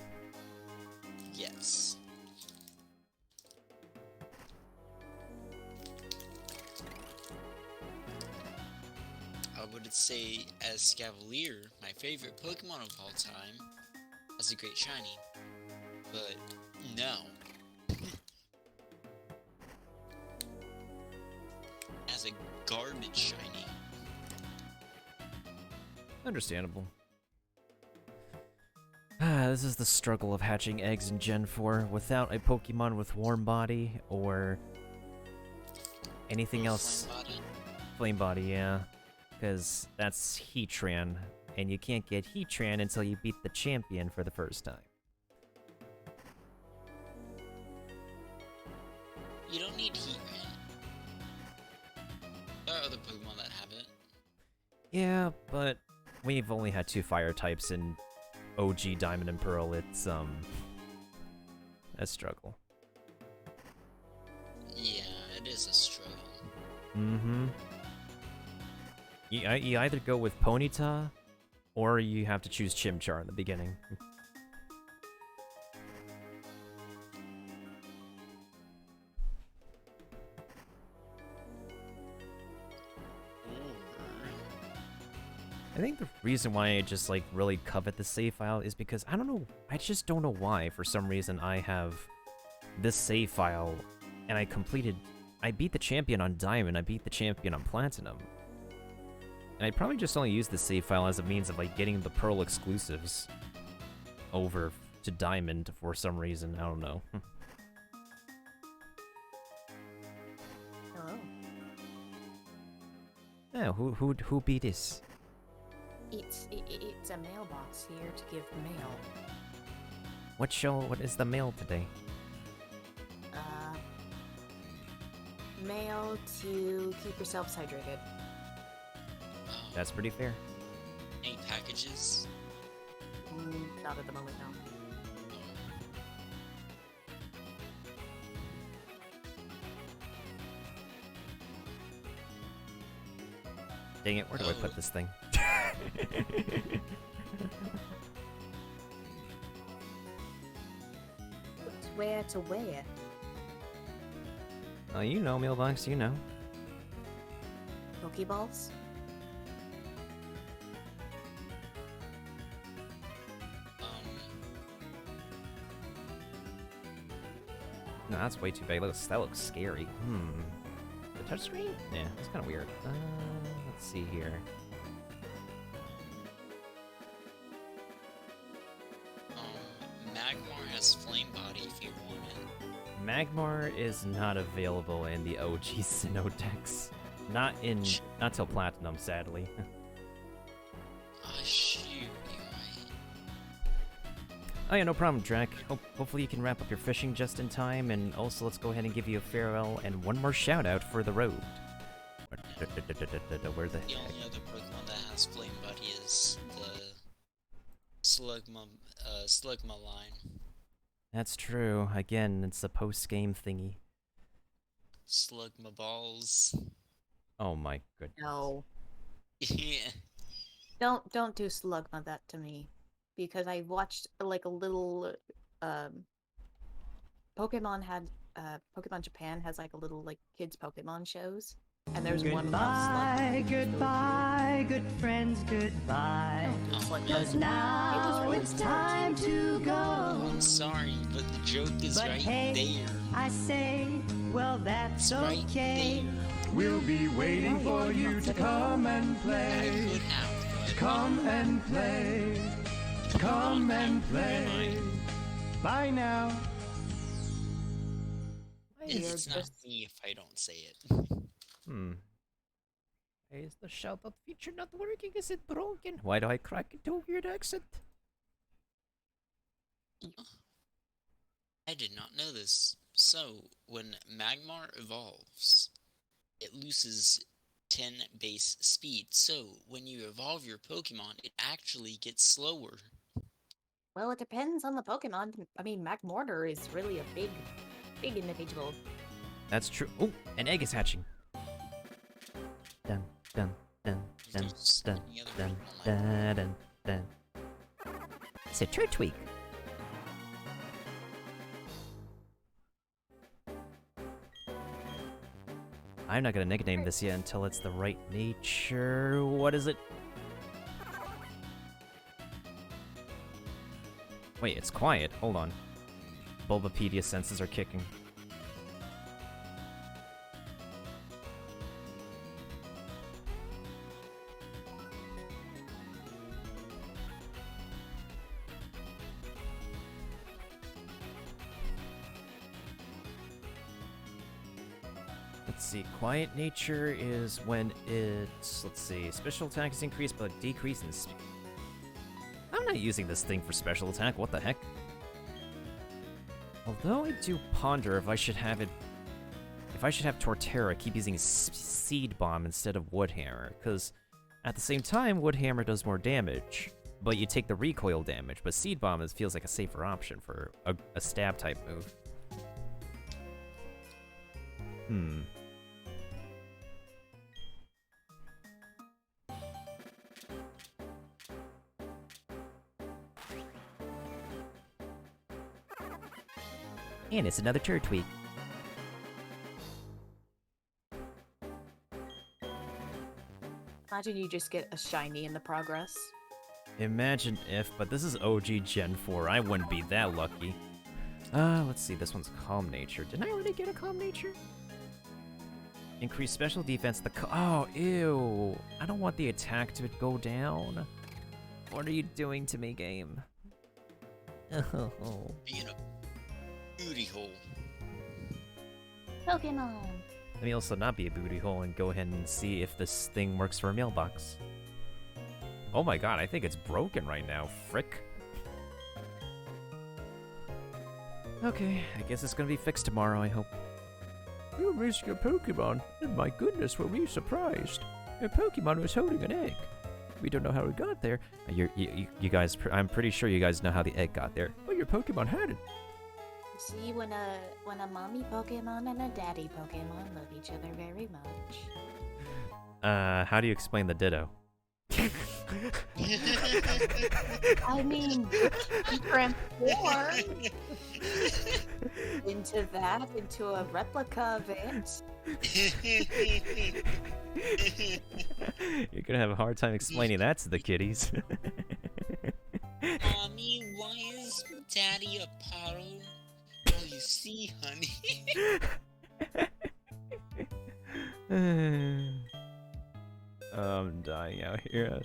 Yes. I would say, as Scavalier, my favorite Pokemon of all time, has a great shiny. But no. As a garbage shiny. Understandable. This is the struggle of hatching eggs in Gen 4 without a Pokemon with warm body or anything else. Flame body. Flame body, yeah. Because that's Heatran, and you can't get Heatran until you beat the champion for the first time. You don't need Heatran. There are other Pokemon that have it. Yeah, but we've only had 2 fire types in OG Diamond and Pearl. It's, a struggle. Yeah, it is a struggle. Mm-hmm. You either go with Ponyta, or you have to choose Chimchar in the beginning. I think the reason why I just, like, really covet the save file is because, I don't know, I just don't know why, for some reason, I have this save file, and I beat the champion on Diamond, I beat the champion on Platinum. And I'd probably just only use the save file as a means of, like, getting the Pearl exclusives over to Diamond for some reason, I don't know. Oh, who be this? It's a mailbox here to give mail. What is the mail today? Mail to keep yourselves hydrated. That's pretty fair. Any packages? Not at the moment, no. Dang it, where do I put this thing? Where to wear? Oh, you know, mailbox, you know. Pokeballs? No, that's way too big. That looks scary. The touchscreen? Yeah, it's kind of weird. Let's see here. Magmar has Flame Body if you want it. Magmar is not available in the OG Sinnoh decks. Not till Platinum, sadly. Shoot, you're right. Oh yeah, no problem, Drac. Hopefully you can wrap up your fishing just in time, and also let's go ahead and give you a farewell and one more shout out for the road. Where the The only other Pokemon that has Flame Body is the Slugma line. That's true. Again, it's a post-game thingy. Slugma Balls. Oh my goodness. No. Yeah. Don't do Slugma that to me. Because I watched like a little Pokemon Japan has like a little like kids Pokemon shows. And there's one about Slugma. Goodbye, good friends, goodbye. Cause now it's time to go. I'm sorry, but the joke is But right hey, there. I say, well, that's Right okay. there. We'll be waiting for you to come and I play. could have, but Come and play. Come and play. Bye now. it's not me if I don't say it. Is the shout-out feature not working? Is it broken? Why do I crack into a weird accent? I did not know this. So, when Magmar evolves, it loses 10 base speed. So, when you evolve your Pokemon, it actually gets slower. Well, it depends on the Pokemon. I mean, Magmortar is really a big individual. That's true. Oh, an egg is hatching. Dun dun dun dun dun dun dun dun dun. It's a Turtwig. I'm not gonna nickname this yet until it's the right nature. What is it? Wait, it's quiet. Hold on. Bulbapedia senses are kicking. Let's see, quiet nature is when it's, let's see, special attack is increased but decrease in speed. I'm not using this thing for special attack, what the heck? Although I do ponder if I should have Torterra keep using Seed Bomb instead of Wood Hammer, because at the same time, Wood Hammer does more damage, but you take the recoil damage, but Seed Bomb feels like a safer option for a stab type move. And it's another Turtwig. Imagine you just get a shiny in the progress. Imagine if, but this is OG Gen 4. I wouldn't be that lucky. Let's see. This one's Calm Nature. Didn't I already get a Calm Nature? Increase special defense. Oh, ew. I don't want the attack to go down. What are you doing to me, game? Oh. Being a booty hole. Pokemon! Let me also not be a booty hole and go ahead and see if this thing works for a mailbox. Oh my god, I think it's broken right now, frick. Okay, I guess it's gonna be fixed tomorrow, I hope. You're missing a Pokemon, and my goodness, were we surprised. A Pokemon was holding an egg. We don't know how it got there. You guys, I'm pretty sure you guys know how the egg got there. But your Pokemon had it. See, when a mommy Pokemon and a daddy Pokemon love each other very much. How do you explain the ditto? I mean, he transformed into a replica of it. You're gonna have a hard time explaining that to the kiddies. Mommy, why is Daddy a puddle? Well, you see, honey. I'm dying out here.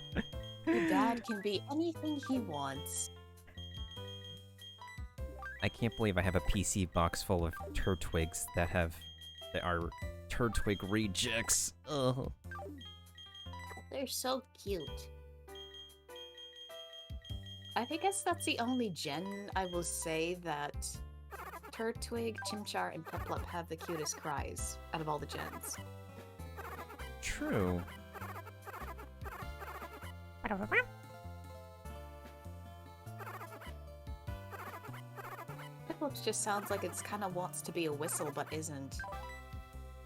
Your dad can be anything he wants. I can't believe I have a PC box full of Turtwigs that are Turtwig rejects. Ugh. They're so cute. I guess that's the only gen I will say that Turtwig, Chimchar, and Piplup have the cutest cries out of all the gens. True. Piplup just sounds like it's kind of wants to be a whistle, but isn't.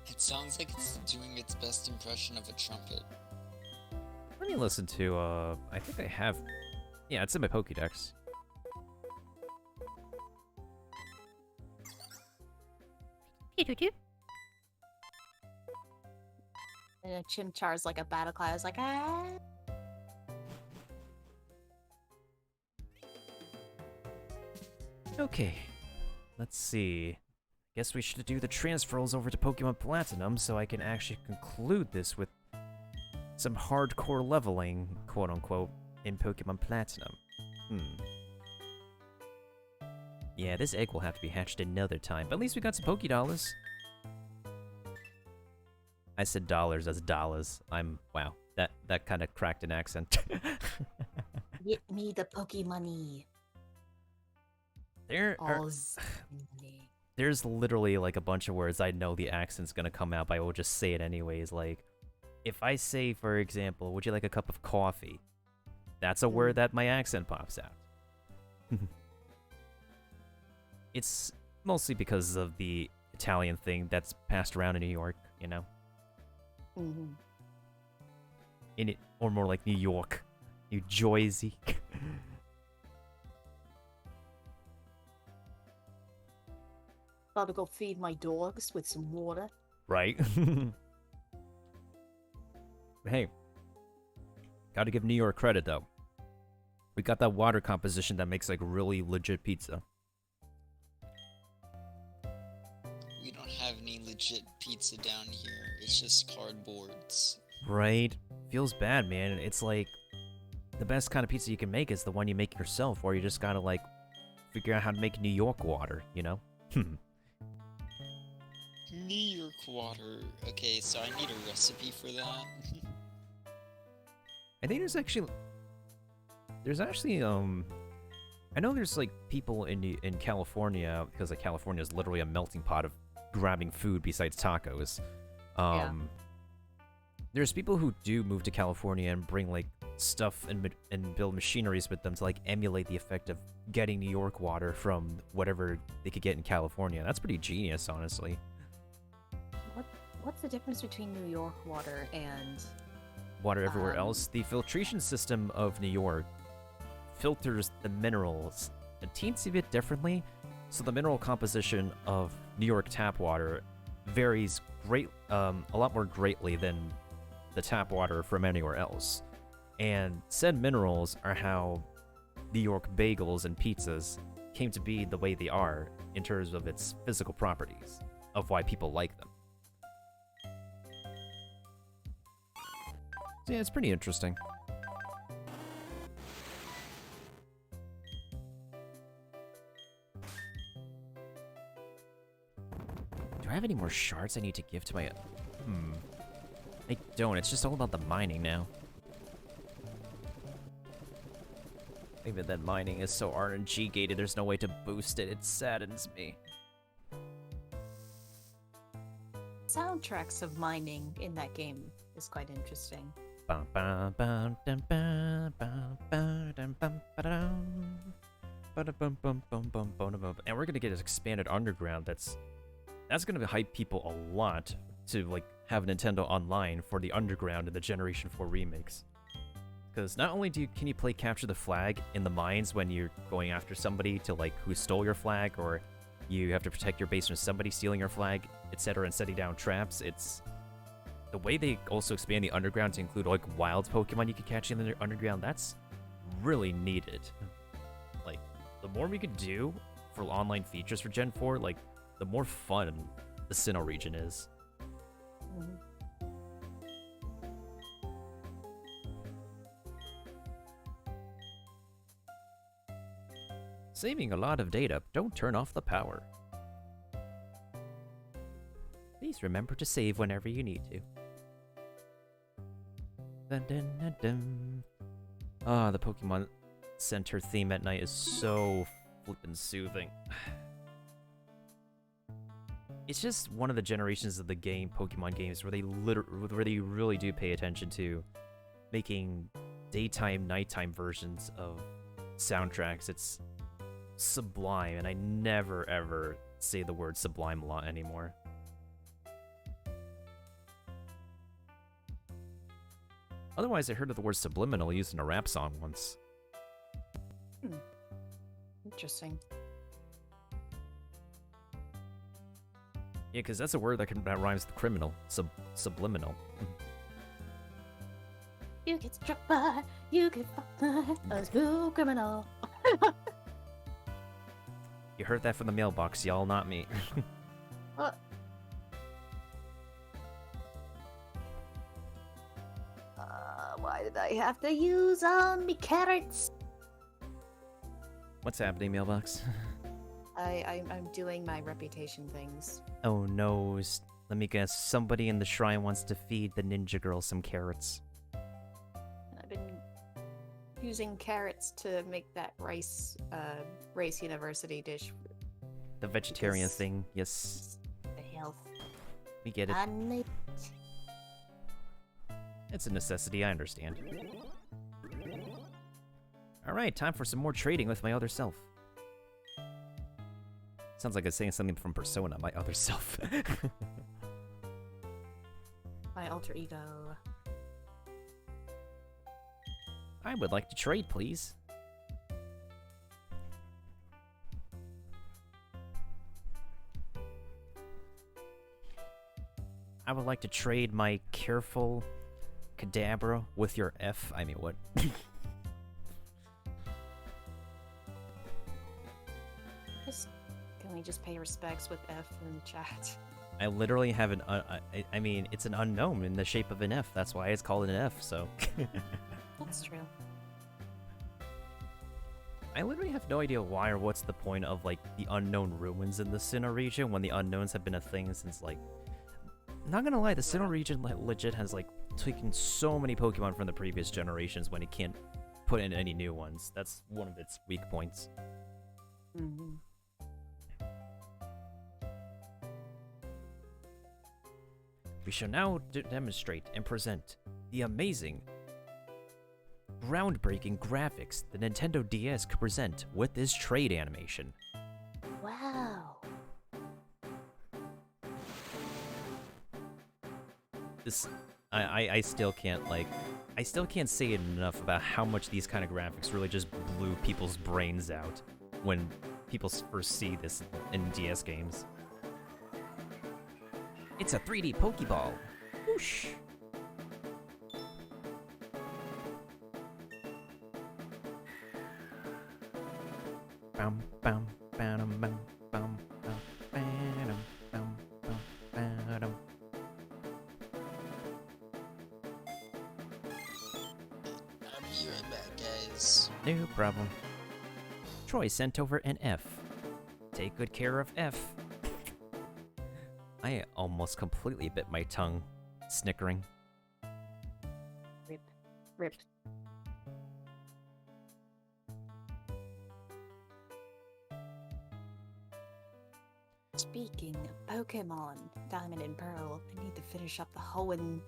It sounds like it's doing its best impression of a trumpet. Let me listen to, I think I have... Yeah, it's in my Pokédex. And a Chimchar's like a battle cry. I was like, ah. Okay. Let's see. Guess we should do the transfers over to Pokemon Platinum so I can actually conclude this with some hardcore leveling, quote-unquote, in Pokemon Platinum. Yeah, this egg will have to be hatched another time, but at least we got some Pokédollars. I said dollars as dollars. Wow, that kind of cracked an accent. Get me the Pokemoney. There's literally like a bunch of words I know the accent's gonna come out, but I will just say it anyways. Like, if I say, for example, would you like a cup of coffee? That's a word that my accent pops out. It's mostly because of the Italian thing that's passed around in New York, you know? Or more like New York. New Jersey. About to go feed my dogs with some water. Right? Hey, gotta give New York credit though. We got that water composition that makes like really legit pizza. We don't have any legit pizza down here. It's just cardboards. Right? Feels bad, man. It's like the best kind of pizza you can make is the one you make yourself, or you just gotta like figure out how to make New York water, you know? New York water. Okay, so I need a recipe for that. I think there's actually I know there's like people in California, because like California is literally a melting pot of grabbing food besides tacos. There's people who do move to California and bring like stuff and build machineries with them to like emulate the effect of getting New York water from whatever they could get in California. That's pretty genius, honestly. What's the difference between New York water and water everywhere else? The filtration system of New York filters the minerals a teensy bit differently, so the mineral composition of New York tap water varies a lot more greatly than the tap water from anywhere else. And said minerals are how New York bagels and pizzas came to be the way they are in terms of its physical properties, of why people like them. So yeah, it's pretty interesting. Do I have any more shards I need to give to my... I don't. It's just all about the mining now. Even that mining is so RNG gated, there's no way to boost it. It saddens me. Soundtracks of mining in that game is quite interesting. And we're gonna get an expanded underground that's gonna hype people a lot to like have Nintendo Online for the underground in the Generation 4 remakes. Because not only can you play capture the flag in the mines when you're going after somebody to like who stole your flag, or you have to protect your base from somebody stealing your flag, etc., and setting down traps. It's the way they also expand the underground to include like wild Pokemon you can catch in the underground. That's really needed. Like the more we could do for online features for Gen 4, like the more fun the Sinnoh region is. Saving a lot of data. Don't turn off the power. Please remember to save whenever you need to. Dun, dun, dun, dun. Ah, the Pokemon Center theme at night is so flippin' soothing. It's just one of the generations of the Pokemon games where they really do pay attention to making daytime, nighttime versions of soundtracks. It's sublime, and I never ever say the word sublime a lot anymore. Otherwise, I heard of the word subliminal used in a rap song once. Interesting. Yeah, because that's a word that rhymes with criminal. Subliminal. You get struck by, you get fucked by a smooth criminal. You heard that from the mailbox, y'all, not me. What? Why did I have to use me carrots? What's happening, mailbox? I'm doing my reputation things. Oh no, let me guess. Somebody in the shrine wants to feed the ninja girl some carrots. I've been using carrots to make that rice university dish. The vegetarian thing, yes. The health. We get it. I need... It's a necessity, I understand. Alright, time for some more trading with my other self. Sounds like I'm saying something from Persona, my other self. My alter ego. I would like to trade, please. I would like to trade my careful Kadabra with your F. I mean, what? Can we just pay respects with F in the chat? I literally have an... I mean, it's an unknown in the shape of an F. That's why it's called an F, so... That's true. I literally have no idea why or what's the point of, like, the unknown ruins in the Sinnoh region when the unknowns have been a thing since, like... Not gonna lie, the Sinnoh region legit has, like, taken so many Pokemon from the previous generations when it can't put in any new ones. That's one of its weak points. Mm-hmm. We shall now demonstrate and present the amazing, groundbreaking graphics the Nintendo DS could present with this trade animation. Wow. This, I still can't, like, I still can't say enough about how much these kind of graphics really just blew people's brains out when people first see this in DS games. It's a 3D Pokeball. Whoosh. Bum bum bum bum bum bum bum bum bum. I'll be right back, guys. No problem. Troy sent over an F. Take good care of F. I almost completely bit my tongue, snickering. Rip. Rip. Speaking of Pokemon, Diamond and Pearl, I need to finish up the Hoenn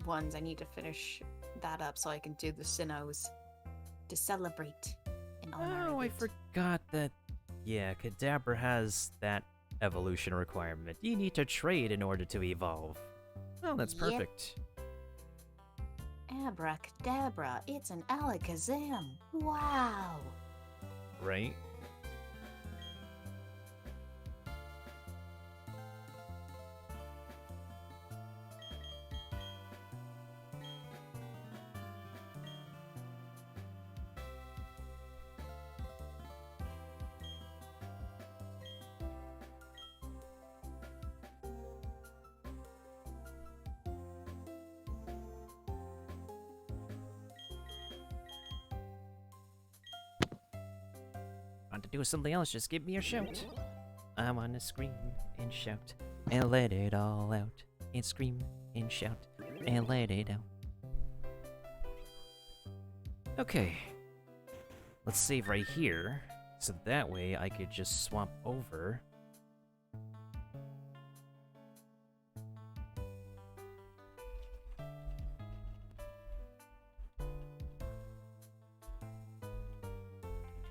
ones. I need to finish that up so I can do the Sinnohs to celebrate in honor Oh, of I it. forgot that. Yeah, Kadabra has that evolution requirement. You need to trade in order to evolve. Oh, that's Yep. perfect. Abracadabra, it's an Alakazam. Wow. Right? Want to do something else, just give me a shout. I wanna scream and shout and let it all out. And scream and shout and let it out. Okay. Let's save right here. So that way I could just swap over.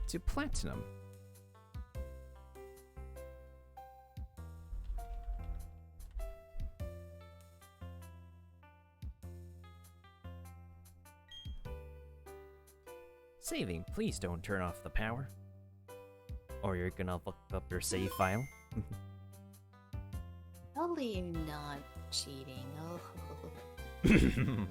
To Platinum. Saving, please don't turn off the power. Or you're gonna look up your save file. Totally not cheating. Oh.